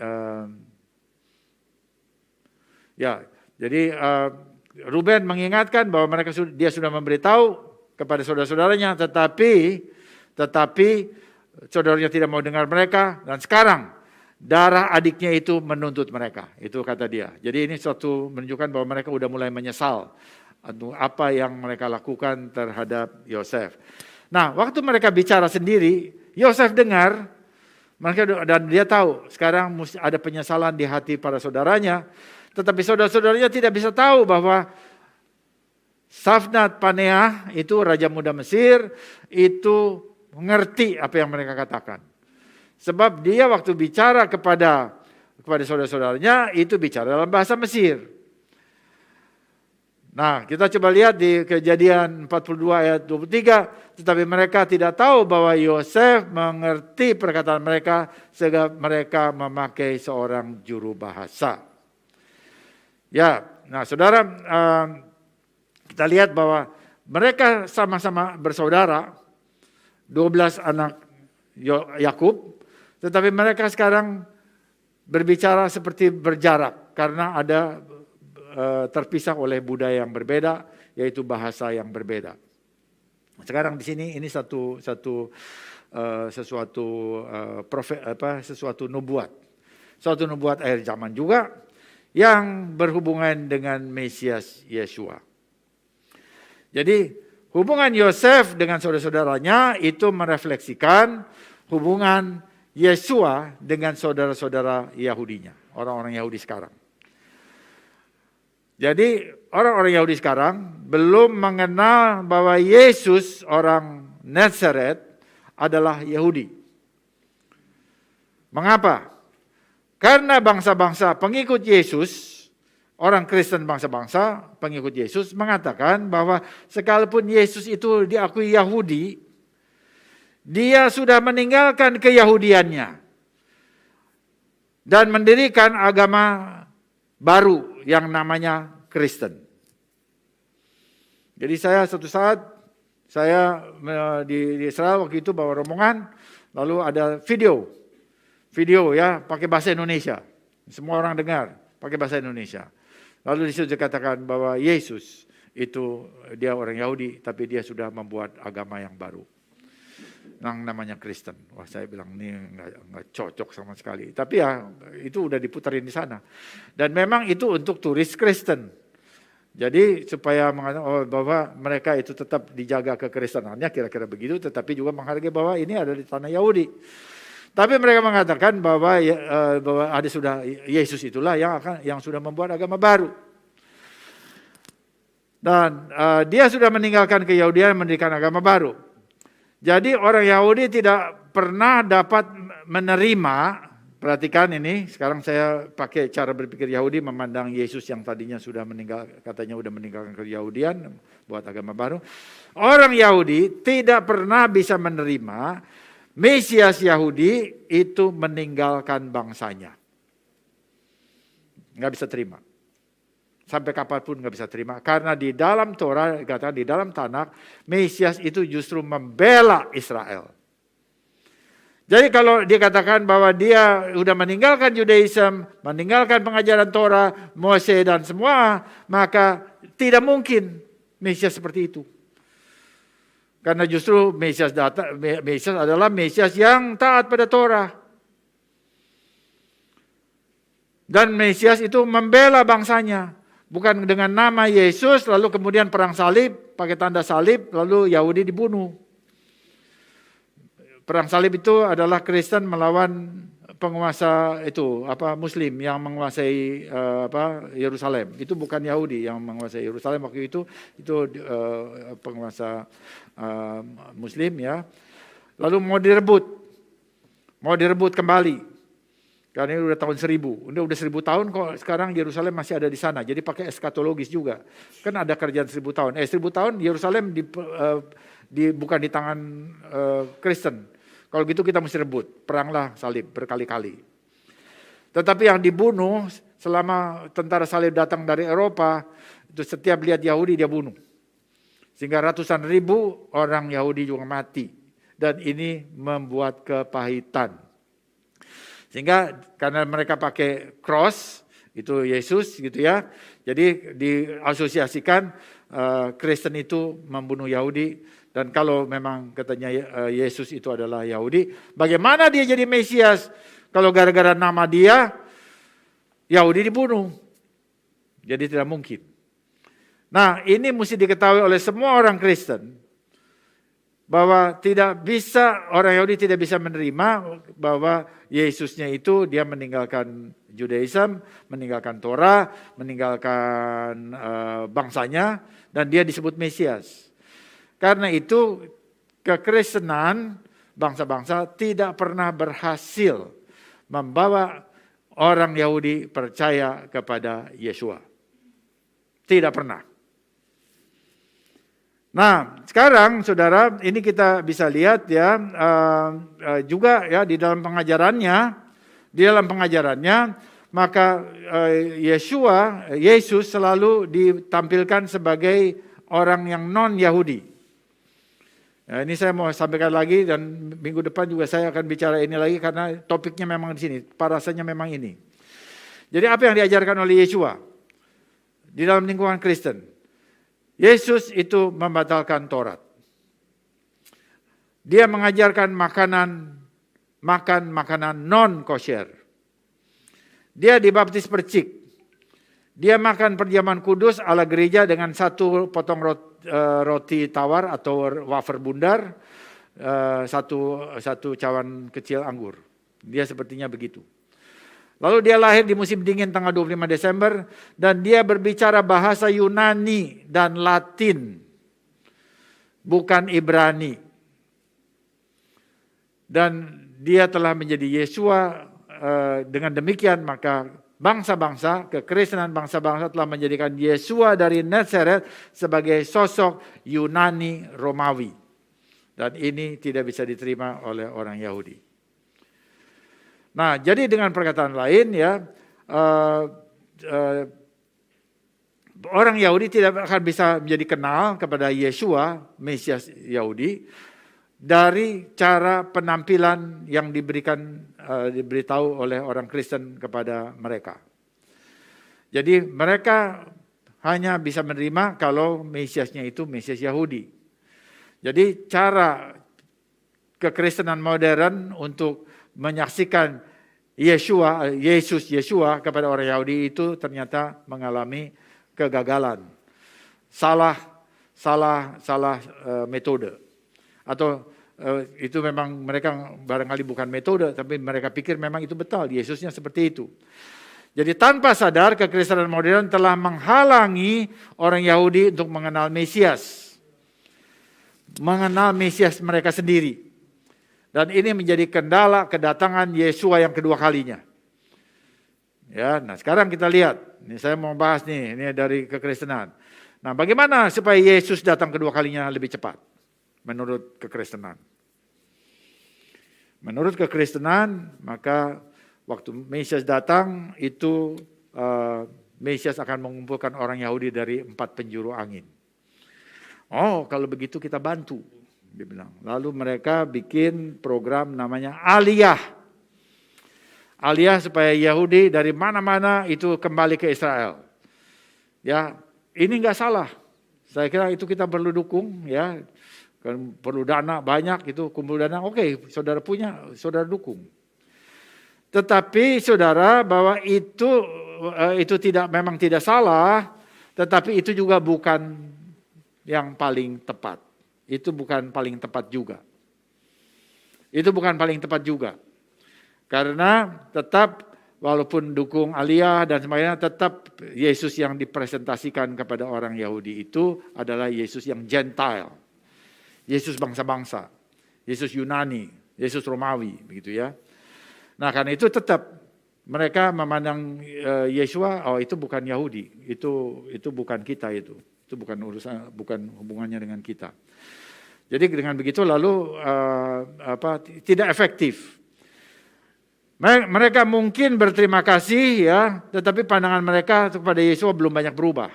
jadi Ruben mengingatkan bahwa dia sudah memberitahu kepada saudara-saudaranya, tetapi saudaranya tidak mau dengar mereka, dan sekarang darah adiknya itu menuntut mereka. Itu kata dia. Jadi ini suatu menunjukkan bahwa mereka sudah mulai menyesal untuk apa yang mereka lakukan terhadap Yosef. Nah, waktu mereka bicara sendiri, Yosef dengar, dan dia tahu sekarang ada penyesalan di hati para saudaranya. Tetapi saudara-saudaranya tidak bisa tahu bahwa Safnat Paneah itu Raja Muda Mesir itu mengerti apa yang mereka katakan. Sebab dia waktu bicara kepada saudara-saudaranya itu bicara dalam bahasa Mesir. Nah, kita coba lihat di Kejadian 42 ayat 23, tetapi mereka tidak tahu bahwa Yosef mengerti perkataan mereka sehingga mereka memakai seorang juru bahasa. Ya, nah saudara, kita lihat bahwa mereka sama-sama bersaudara, 12 anak Yakub, tetapi mereka sekarang berbicara seperti berjarak karena ada terpisah oleh budaya yang berbeda, yaitu bahasa yang berbeda. Sekarang di sini ini sesuatu nubuat, suatu nubuat akhir zaman juga, yang berhubungan dengan Mesias Yeshua. Jadi hubungan Yosef dengan saudara-saudaranya itu merefleksikan hubungan Yeshua dengan saudara-saudara Yahudinya, orang-orang Yahudi sekarang. Jadi orang-orang Yahudi sekarang belum mengenal bahwa Yesus orang Nazaret adalah Yahudi. Mengapa? Karena bangsa-bangsa pengikut Yesus, orang Kristen bangsa-bangsa pengikut Yesus mengatakan bahwa sekalipun Yesus itu diakui Yahudi, dia sudah meninggalkan keyahudiannya dan mendirikan agama baru yang namanya Kristen. Jadi suatu saat saya di Israel waktu itu bawa rombongan, lalu ada video ya pakai bahasa Indonesia. Semua orang dengar pakai bahasa Indonesia. Lalu di situ dikatakan bahwa Yesus itu dia orang Yahudi tapi dia sudah membuat agama yang baru. yang namanya Kristen. Wah, saya bilang ini nggak cocok sama sekali. Tapi ya itu udah diputarin di sana. Dan memang itu untuk turis Kristen. Jadi supaya mengatakan bahwa mereka itu tetap dijaga kekristenannya, kira-kira begitu, tetapi juga menghargai bahwa ini ada di tanah Yahudi. Tapi mereka mengatakan bahwa ada sudah Yesus itulah yang sudah membuat agama baru. Dan dia sudah meninggalkan keyahudian, mendirikan agama baru. Jadi orang Yahudi tidak pernah dapat menerima, perhatikan ini, sekarang saya pakai cara berpikir Yahudi memandang Yesus yang tadinya sudah meninggal, katanya sudah meninggalkan keyahudian, buat agama baru. Orang Yahudi tidak pernah bisa menerima Mesias Yahudi itu meninggalkan bangsanya. Nggak bisa terima. Sampai kapanpun nggak bisa terima. Karena di dalam Torah, kata di dalam Tanakh, Mesias itu justru membela Israel. Jadi kalau dikatakan bahwa dia sudah meninggalkan Judaism, meninggalkan pengajaran Torah, Mose dan semua, maka tidak mungkin Mesias seperti itu. Karena justru Mesias adalah Mesias yang taat pada Torah. Dan Mesias itu membela bangsanya. Bukan dengan nama Yesus, lalu kemudian perang salib, pakai tanda salib, lalu Yahudi dibunuh. Perang salib itu adalah Kristen melawan penguasa itu, Muslim yang menguasai Yerusalem. Itu bukan Yahudi yang menguasai Yerusalem waktu itu penguasa Muslim ya. Lalu mau direbut kembali. Karena ini udah tahun 1000, udah 1000 tahun kok sekarang Yerusalem masih ada di sana. Jadi pakai eskatologis juga. Kan ada kerjaan 1000 tahun. 1000 tahun Yerusalem bukan di tangan Kristen. Kalau gitu kita mesti rebut. Peranglah salib berkali-kali. Tetapi yang dibunuh selama tentara salib datang dari Eropa, itu setiap lihat Yahudi dia bunuh. Sehingga ratusan ribu orang Yahudi juga mati. Dan ini membuat kepahitan. Sehingga karena mereka pakai cross, itu Yesus gitu ya. Jadi diasosiasikan Kristen itu membunuh Yahudi. Dan kalau memang katanya Yesus itu adalah Yahudi, bagaimana dia jadi Mesias? Kalau gara-gara nama dia, Yahudi dibunuh. Jadi tidak mungkin. Nah ini mesti diketahui oleh semua orang Kristen. Bahwa tidak bisa, orang Yahudi tidak bisa menerima bahwa Yesusnya itu dia meninggalkan Judaism, meninggalkan Torah, meninggalkan bangsanya, dan dia disebut Mesias. Karena itu kekristenan bangsa-bangsa tidak pernah berhasil membawa orang Yahudi percaya kepada Yeshua. Tidak pernah. Nah, sekarang saudara, ini kita bisa lihat ya juga ya di dalam pengajarannya, maka Yesus selalu ditampilkan sebagai orang yang non-Yahudi. Nah, ini saya mau sampaikan lagi dan minggu depan juga saya akan bicara ini lagi karena topiknya memang di sini, parasanya memang ini. Jadi apa yang diajarkan oleh Yeshua di dalam lingkungan Kristen? Yesus itu membatalkan Taurat. Dia mengajarkan makan makanan non-kosher. Dia dibaptis percik. Dia makan perjamuan kudus ala gereja dengan satu potong roti tawar atau wafer bundar, satu cawan kecil anggur. Dia sepertinya begitu. Lalu dia lahir di musim dingin tanggal 25 Desember dan dia berbicara bahasa Yunani dan Latin, bukan Ibrani. Dan dia telah menjadi Yeshua, dengan demikian maka bangsa-bangsa, kekristenan bangsa-bangsa telah menjadikan Yeshua dari Nazaret sebagai sosok Yunani Romawi. Dan ini tidak bisa diterima oleh orang Yahudi. Nah, jadi dengan perkataan lain ya, orang Yahudi tidak akan bisa menjadi kenal kepada Yeshua, Mesias Yahudi, dari cara penampilan yang diberitahu oleh orang Kristen kepada mereka. Jadi mereka hanya bisa menerima kalau Mesiasnya itu Mesias Yahudi. Jadi cara kekristenan modern untuk menyaksikan Yeshua kepada orang Yahudi itu ternyata mengalami kegagalan. Salah metode. Atau itu memang mereka barangkali bukan metode, tapi mereka pikir memang itu betul, Yesusnya seperti itu. Jadi tanpa sadar kekristenan modern telah menghalangi orang Yahudi untuk mengenal Mesias. Mengenal Mesias mereka sendiri. Dan ini menjadi kendala kedatangan Yeshua yang kedua kalinya. Ya, nah sekarang kita lihat. Ini saya mau bahas nih, ini dari kekristenan. Nah, bagaimana supaya Yesus datang kedua kalinya lebih cepat? Menurut kekristenan. Menurut kekristenan, maka waktu Mesias datang itu Mesias akan mengumpulkan orang Yahudi dari 4 penjuru angin. Oh, kalau begitu kita bantu, dia bilang. Lalu mereka bikin program namanya Aliyah. Aliyah supaya Yahudi dari mana-mana itu kembali ke Israel. Ya, ini enggak salah. Saya kira itu kita perlu dukung, ya. Perlu dana banyak, itu kumpul dana. Oke, saudara punya, saudara dukung. Tetapi saudara bahwa itu memang tidak salah, tetapi itu juga bukan yang paling tepat. Itu bukan paling tepat juga. Itu bukan paling tepat juga. Karena tetap walaupun dukung Aliyah dan sebagainya, tetap Yesus yang dipresentasikan kepada orang Yahudi itu adalah Yesus yang Gentile. Yesus bangsa-bangsa. Yesus Yunani, Yesus Romawi, begitu ya. Nah, karena itu tetap mereka memandang Yeshua, oh itu bukan Yahudi, itu bukan kita itu bukan urusan, bukan hubungannya dengan kita. Jadi dengan begitu lalu tidak efektif. Mereka mungkin berterima kasih ya, tetapi pandangan mereka kepada Yeshua belum banyak berubah.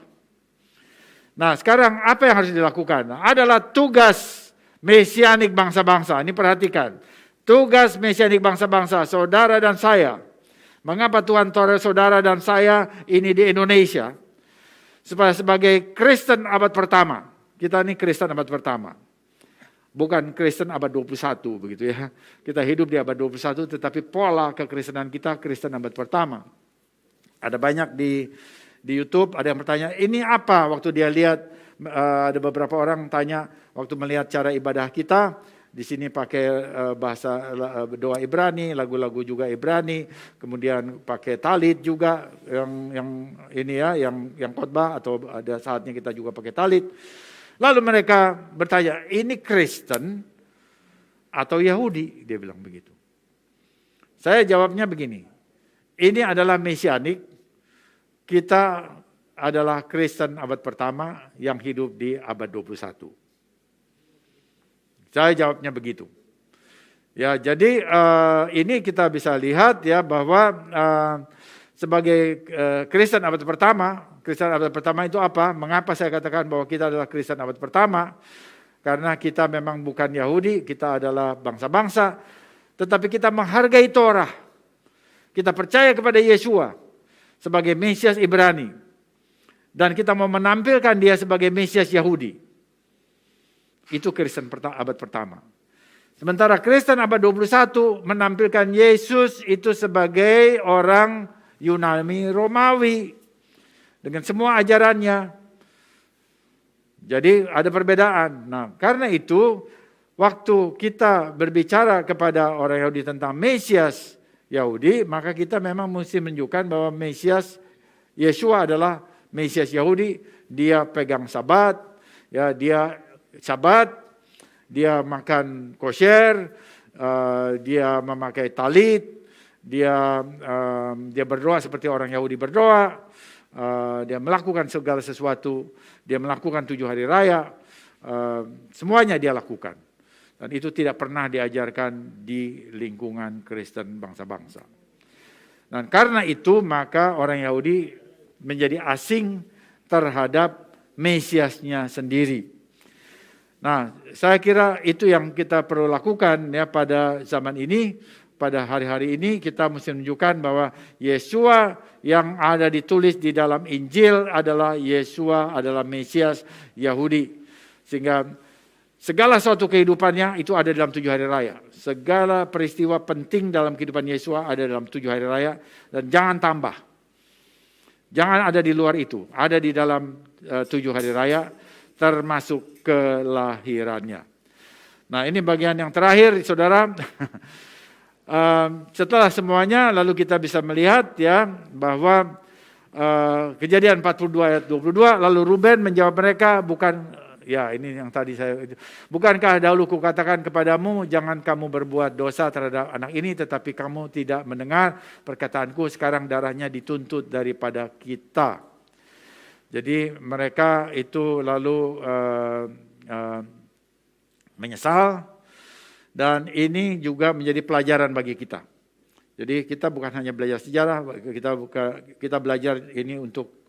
Nah, sekarang apa yang harus dilakukan? Adalah tugas mesianik bangsa-bangsa. Ini perhatikan. Tugas mesianik bangsa-bangsa, saudara dan saya. Mengapa Tuhan taruh saudara dan saya ini di Indonesia? Supaya sebagai Kristen abad pertama. Kita ini Kristen abad pertama. Bukan Kristen abad 21 begitu ya. Kita hidup di abad 21 tetapi pola kekristenan kita Kristen abad pertama. Ada banyak di YouTube ada yang bertanya, ini apa? Waktu dia lihat ada beberapa orang tanya waktu melihat cara ibadah kita, di sini pakai bahasa doa Ibrani, lagu-lagu juga Ibrani, kemudian pakai talit juga yang ini ya, yang khotbah atau ada saatnya kita juga pakai talit. Lalu mereka bertanya, ini Kristen atau Yahudi? Dia bilang begitu. Saya jawabnya begini, ini adalah mesianik, kita adalah Kristen abad pertama yang hidup di abad 21. Saya jawabnya begitu. Ya, jadi ini kita bisa lihat ya bahwa sebagai Kristen abad pertama itu apa? Mengapa saya katakan bahwa kita adalah Kristen abad pertama? Karena kita memang bukan Yahudi, kita adalah bangsa-bangsa, tetapi kita menghargai Torah. Kita percaya kepada Yeshua sebagai Mesias Ibrani. Dan kita mau menampilkan dia sebagai Mesias Yahudi. Itu Kristen abad pertama. Sementara Kristen abad 21 menampilkan Yesus itu sebagai orang Yunani Romawi. Dengan semua ajarannya. Jadi ada perbedaan. Nah, karena itu waktu kita berbicara kepada orang Yahudi tentang Mesias Yahudi, maka kita memang mesti menunjukkan bahwa Mesias Yeshua adalah Mesias Yahudi. Dia pegang sabat, ya dia sabat, dia makan kosher, dia memakai talit, dia berdoa seperti orang Yahudi berdoa, dia melakukan segala sesuatu, dia melakukan 7 hari raya, semuanya dia lakukan. Dan itu tidak pernah diajarkan di lingkungan Kristen bangsa-bangsa. Dan karena itu maka orang Yahudi menjadi asing terhadap Mesiasnya sendiri. Nah, saya kira itu yang kita perlu lakukan ya pada zaman ini, pada hari-hari ini kita mesti menunjukkan bahwa Yeshua yang ada ditulis di dalam Injil adalah Yeshua adalah Mesias Yahudi. Sehingga Segala suatu kehidupannya itu ada dalam 7 hari raya. Segala peristiwa penting dalam kehidupan Yesus ada dalam 7 hari raya. Dan jangan tambah. Jangan ada di luar itu. Ada di dalam 7 hari raya termasuk kelahirannya. Nah ini bagian yang terakhir saudara. Setelah semuanya lalu kita bisa melihat ya bahwa Kejadian 42 ayat 22, lalu Ruben menjawab mereka, ya ini yang tadi bukankah dahulu kukatakan kepadamu, jangan kamu berbuat dosa terhadap anak ini, tetapi kamu tidak mendengar perkataanku, sekarang darahnya dituntut daripada kita. Jadi mereka itu lalu menyesal, dan ini juga menjadi pelajaran bagi kita. Jadi kita bukan hanya belajar sejarah, kita belajar ini untuk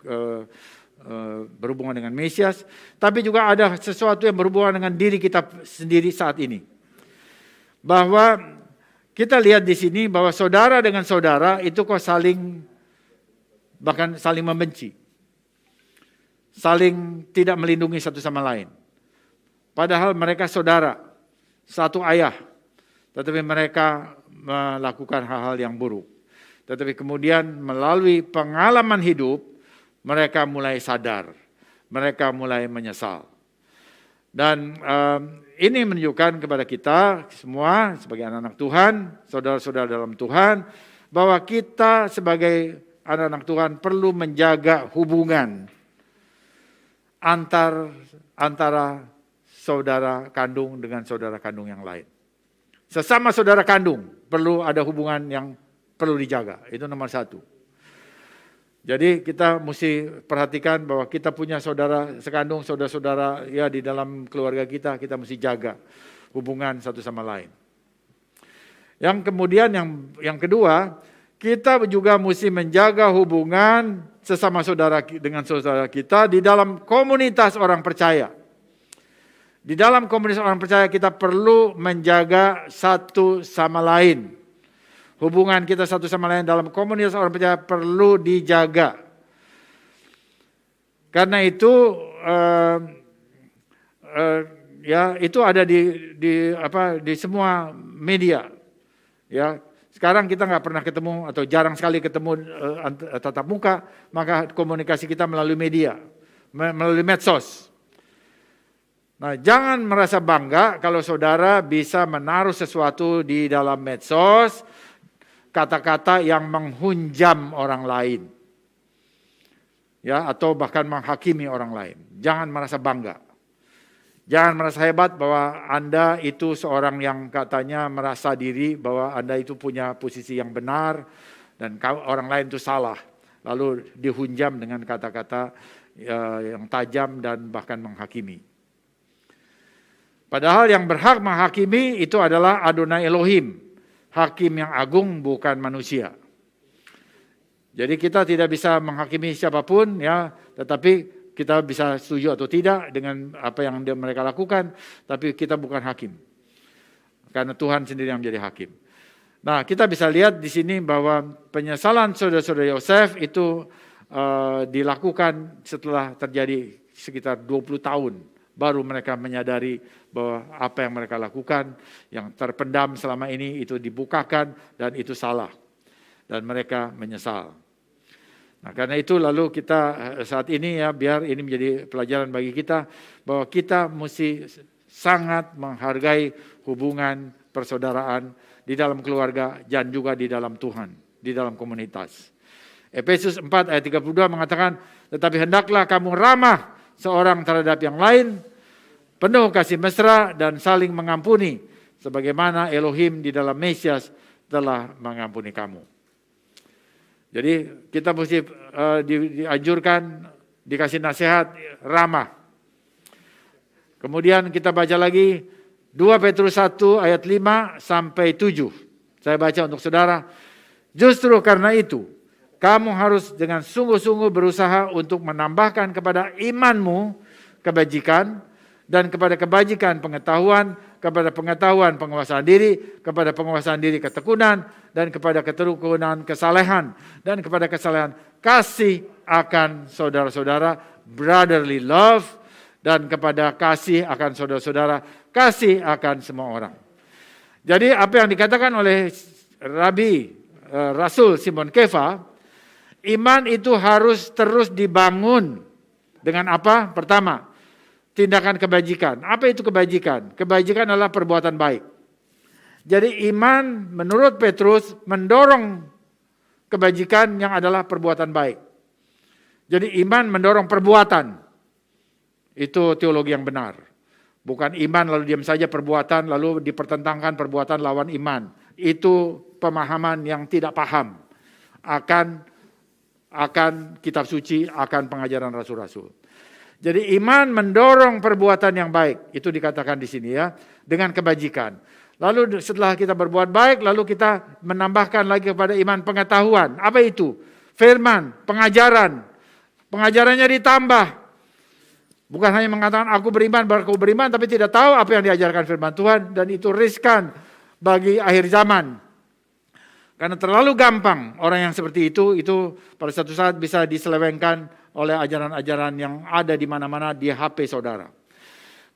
berhubungan dengan Mesias, tapi juga ada sesuatu yang berhubungan dengan diri kita sendiri saat ini. Bahwa kita lihat di sini bahwa saudara dengan saudara itu kok bahkan saling membenci. Saling tidak melindungi satu sama lain. Padahal mereka saudara, satu ayah, tetapi mereka melakukan hal-hal yang buruk. Tetapi kemudian melalui pengalaman hidup, mereka mulai sadar, mereka mulai menyesal. Dan ini menunjukkan kepada kita semua sebagai anak-anak Tuhan, saudara-saudara dalam Tuhan, bahwa kita sebagai anak-anak Tuhan perlu menjaga hubungan antara saudara kandung dengan saudara kandung yang lain. Sesama saudara kandung perlu ada hubungan yang perlu dijaga. Itu nomor 1. Jadi kita mesti perhatikan bahwa kita punya saudara sekandung, saudara-saudara ya di dalam keluarga kita mesti jaga hubungan satu sama lain. Yang kemudian yang kedua, kita juga mesti menjaga hubungan sesama saudara dengan saudara kita di dalam komunitas orang percaya. Di dalam komunitas orang percaya kita perlu menjaga satu sama lain. Hubungan kita satu sama lain dalam komunitas orang percaya perlu dijaga. Karena itu ya itu ada di semua media. Ya, sekarang kita nggak pernah ketemu atau jarang sekali ketemu tatap muka, maka komunikasi kita melalui media, melalui medsos. Nah, jangan merasa bangga kalau saudara bisa menaruh sesuatu di dalam medsos, kata-kata yang menghunjam orang lain. Ya, atau bahkan menghakimi orang lain. Jangan merasa bangga. Jangan merasa hebat bahwa Anda itu seorang yang katanya merasa diri bahwa Anda itu punya posisi yang benar dan orang lain itu salah. Lalu dihunjam dengan kata-kata yang tajam dan bahkan menghakimi. Padahal yang berhak menghakimi itu adalah Adonai Elohim, hakim yang agung bukan manusia. Jadi kita tidak bisa menghakimi siapapun ya, tetapi kita bisa setuju atau tidak dengan apa yang mereka lakukan, tapi kita bukan hakim. Karena Tuhan sendiri yang menjadi hakim. Nah, kita bisa lihat di sini bahwa penyesalan saudara-saudara Yosef itu dilakukan setelah terjadi sekitar 20 tahun. Baru mereka menyadari bahwa apa yang mereka lakukan, yang terpendam selama ini itu dibukakan dan itu salah. Dan mereka menyesal. Nah, karena itu lalu kita saat ini ya, biar ini menjadi pelajaran bagi kita, bahwa kita mesti sangat menghargai hubungan persaudaraan di dalam keluarga dan juga di dalam Tuhan, di dalam komunitas. Efesus 4 ayat 32 mengatakan, tetapi hendaklah kamu ramah seorang terhadap yang lain, penuh kasih mesra dan saling mengampuni, sebagaimana Elohim di dalam Mesias telah mengampuni kamu. Jadi kita mesti dianjurkan, dikasih nasihat, ramah. Kemudian kita baca lagi 2 Petrus 1 ayat 5 sampai 7. Saya baca untuk saudara. Justru karena itu, kamu harus dengan sungguh-sungguh berusaha untuk menambahkan kepada imanmu kebajikan, dan kepada kebajikan pengetahuan, kepada pengetahuan penguasaan diri, kepada penguasaan diri ketekunan, dan kepada ketekunan kesalehan, dan kepada kesalehan kasih akan saudara-saudara, brotherly love, dan kepada kasih akan saudara-saudara kasih akan semua orang. Jadi apa yang dikatakan oleh Rasul Simon Kefa, iman itu harus terus dibangun dengan apa? Pertama, tindakan kebajikan. Apa itu kebajikan? Kebajikan adalah perbuatan baik. Jadi iman menurut Petrus mendorong kebajikan yang adalah perbuatan baik. Jadi iman mendorong perbuatan. Itu teologi yang benar. Bukan iman lalu diam saja perbuatan lalu dipertentangkan perbuatan lawan iman. Itu pemahaman yang tidak paham akan kitab suci, akan pengajaran rasul-rasul. Jadi iman mendorong perbuatan yang baik. Itu dikatakan di sini ya, dengan kebajikan. Lalu setelah kita berbuat baik, lalu kita menambahkan lagi kepada iman pengetahuan. Apa itu? Firman, pengajaran. Pengajarannya ditambah. Bukan hanya mengatakan aku beriman, baru aku beriman, tapi tidak tahu apa yang diajarkan firman Tuhan. Dan itu riskan bagi akhir zaman. Karena terlalu gampang orang yang seperti itu pada satu saat bisa diselewengkan oleh ajaran-ajaran yang ada di mana-mana di HP saudara.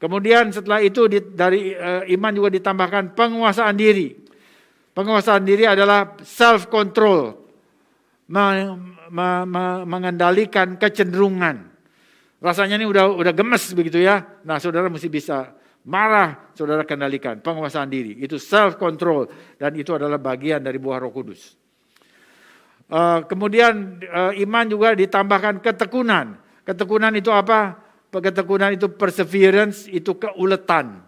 Kemudian setelah itu dari iman juga ditambahkan penguasaan diri. Penguasaan diri adalah self-control. Mengendalikan kecenderungan. Rasanya ini udah gemes begitu ya. Nah saudara mesti bisa marah, saudara kendalikan. Penguasaan diri, itu self-control. Dan itu adalah bagian dari buah Roh Kudus. Kemudian iman juga ditambahkan ketekunan. Ketekunan itu apa? Ketekunan itu perseverance, itu keuletan.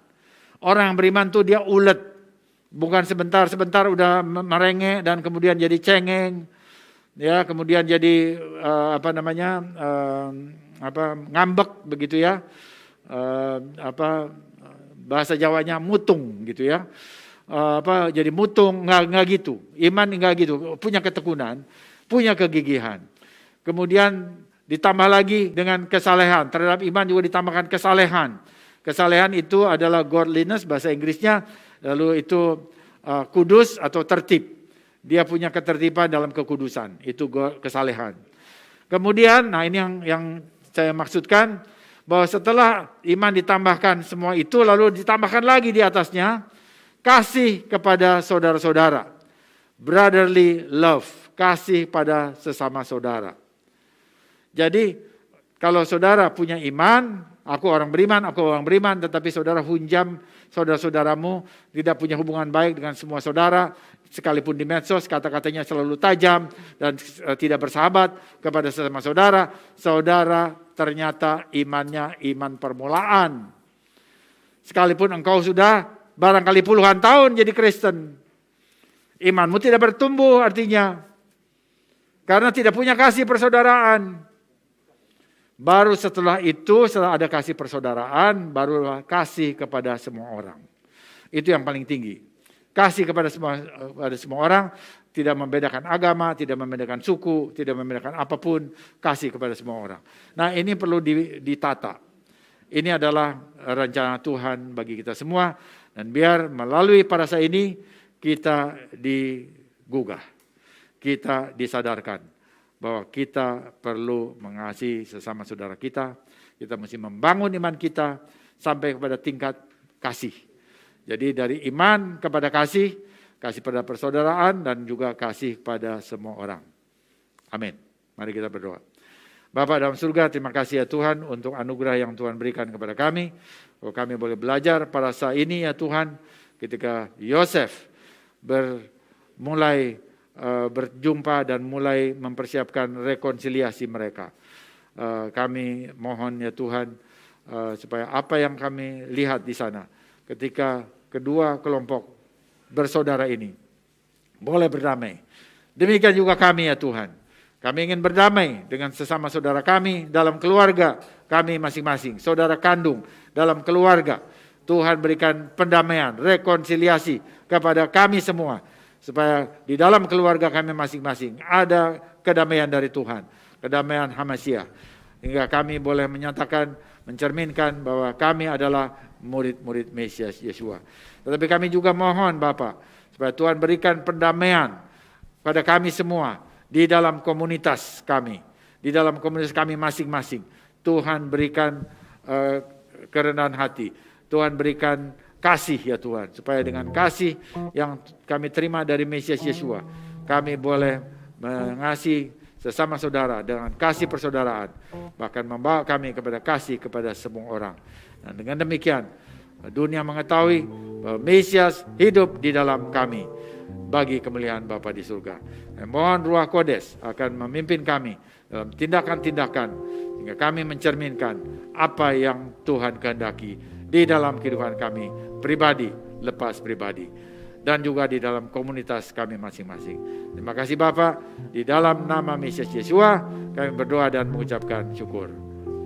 Orang yang beriman itu dia ulet. Bukan sebentar udah merengek dan kemudian jadi cengeng. Ya, kemudian jadi ngambek begitu ya. Bahasa Jawanya mutung gitu ya. Jadi mutung, enggak gitu. Iman enggak gitu, punya ketekunan, punya kegigihan. Kemudian ditambah lagi dengan kesalehan. Terhadap iman juga ditambahkan kesalehan. Kesalehan itu adalah godliness bahasa Inggrisnya, lalu itu kudus atau tertib. Dia punya ketertiban dalam kekudusan, itu kesalehan. Kemudian, nah ini yang saya maksudkan, bahwa setelah iman ditambahkan semua itu, lalu ditambahkan lagi di atasnya, kasih kepada saudara-saudara. Brotherly love, kasih pada sesama saudara. Jadi, kalau saudara punya iman, aku orang beriman, tetapi saudara hunjam saudara-saudaramu, tidak punya hubungan baik dengan semua saudara, sekalipun di medsos kata-katanya selalu tajam dan tidak bersahabat kepada sesama saudara, saudara ternyata imannya iman permulaan. Sekalipun engkau sudah barangkali puluhan tahun jadi Kristen, imanmu tidak bertumbuh artinya, karena tidak punya kasih persaudaraan. Baru setelah itu, setelah ada kasih persaudaraan, barulah kasih kepada semua orang. Itu yang paling tinggi. Kasih kepada semua orang, tidak membedakan agama, tidak membedakan suku, tidak membedakan apapun, kasih kepada semua orang. Nah ini perlu ditata. Ini adalah rencana Tuhan bagi kita semua, dan biar melalui parasa ini kita digugah, kita disadarkan bahwa kita perlu mengasihi sesama saudara kita mesti membangun iman kita sampai kepada tingkat kasih. Jadi dari iman kepada kasih pada persaudaraan, dan juga kasih pada semua orang. Amin. Mari kita berdoa. Bapa dalam surga, terima kasih ya Tuhan untuk anugerah yang Tuhan berikan kepada kami. Bahwa kami boleh belajar pada saat ini ya Tuhan, ketika Yosef mulai berjumpa dan mulai mempersiapkan rekonsiliasi mereka. Kami mohon ya Tuhan, supaya apa yang kami lihat di sana, ketika kedua kelompok bersaudara ini boleh berdamai. Demikian juga kami ya Tuhan. Kami ingin berdamai dengan sesama saudara kami dalam keluarga kami masing-masing. Saudara kandung dalam keluarga. Tuhan berikan pendamaian, rekonsiliasi kepada kami semua. Supaya di dalam keluarga kami masing-masing ada kedamaian dari Tuhan. Kedamaian Hamasiah. Hingga kami boleh menyatakan, mencerminkan bahwa kami adalah murid-murid Mesias Yeshua. Tetapi kami juga mohon Bapa, supaya Tuhan berikan pendamaian pada kami semua di dalam komunitas kami. Di dalam komunitas kami masing-masing. Tuhan berikan kerendahan hati. Tuhan berikan kasih ya Tuhan, supaya dengan kasih yang kami terima dari Mesias Yesua, kami boleh mengasihi sesama saudara dengan kasih persaudaraan, bahkan membawa kami kepada kasih kepada semua orang. Dan dengan demikian, dunia mengetahui bahwa Mesias hidup di dalam kami bagi kemuliaan Bapa di surga. Dan mohon Ruah Kodes akan memimpin kami dalam tindakan-tindakan sehingga kami mencerminkan apa yang Tuhan kehendaki di dalam kehidupan kami pribadi, lepas pribadi, dan juga di dalam komunitas kami masing-masing. Terima kasih Bapa, di dalam nama Mesias Yesua kami berdoa dan mengucapkan syukur.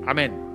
Amin.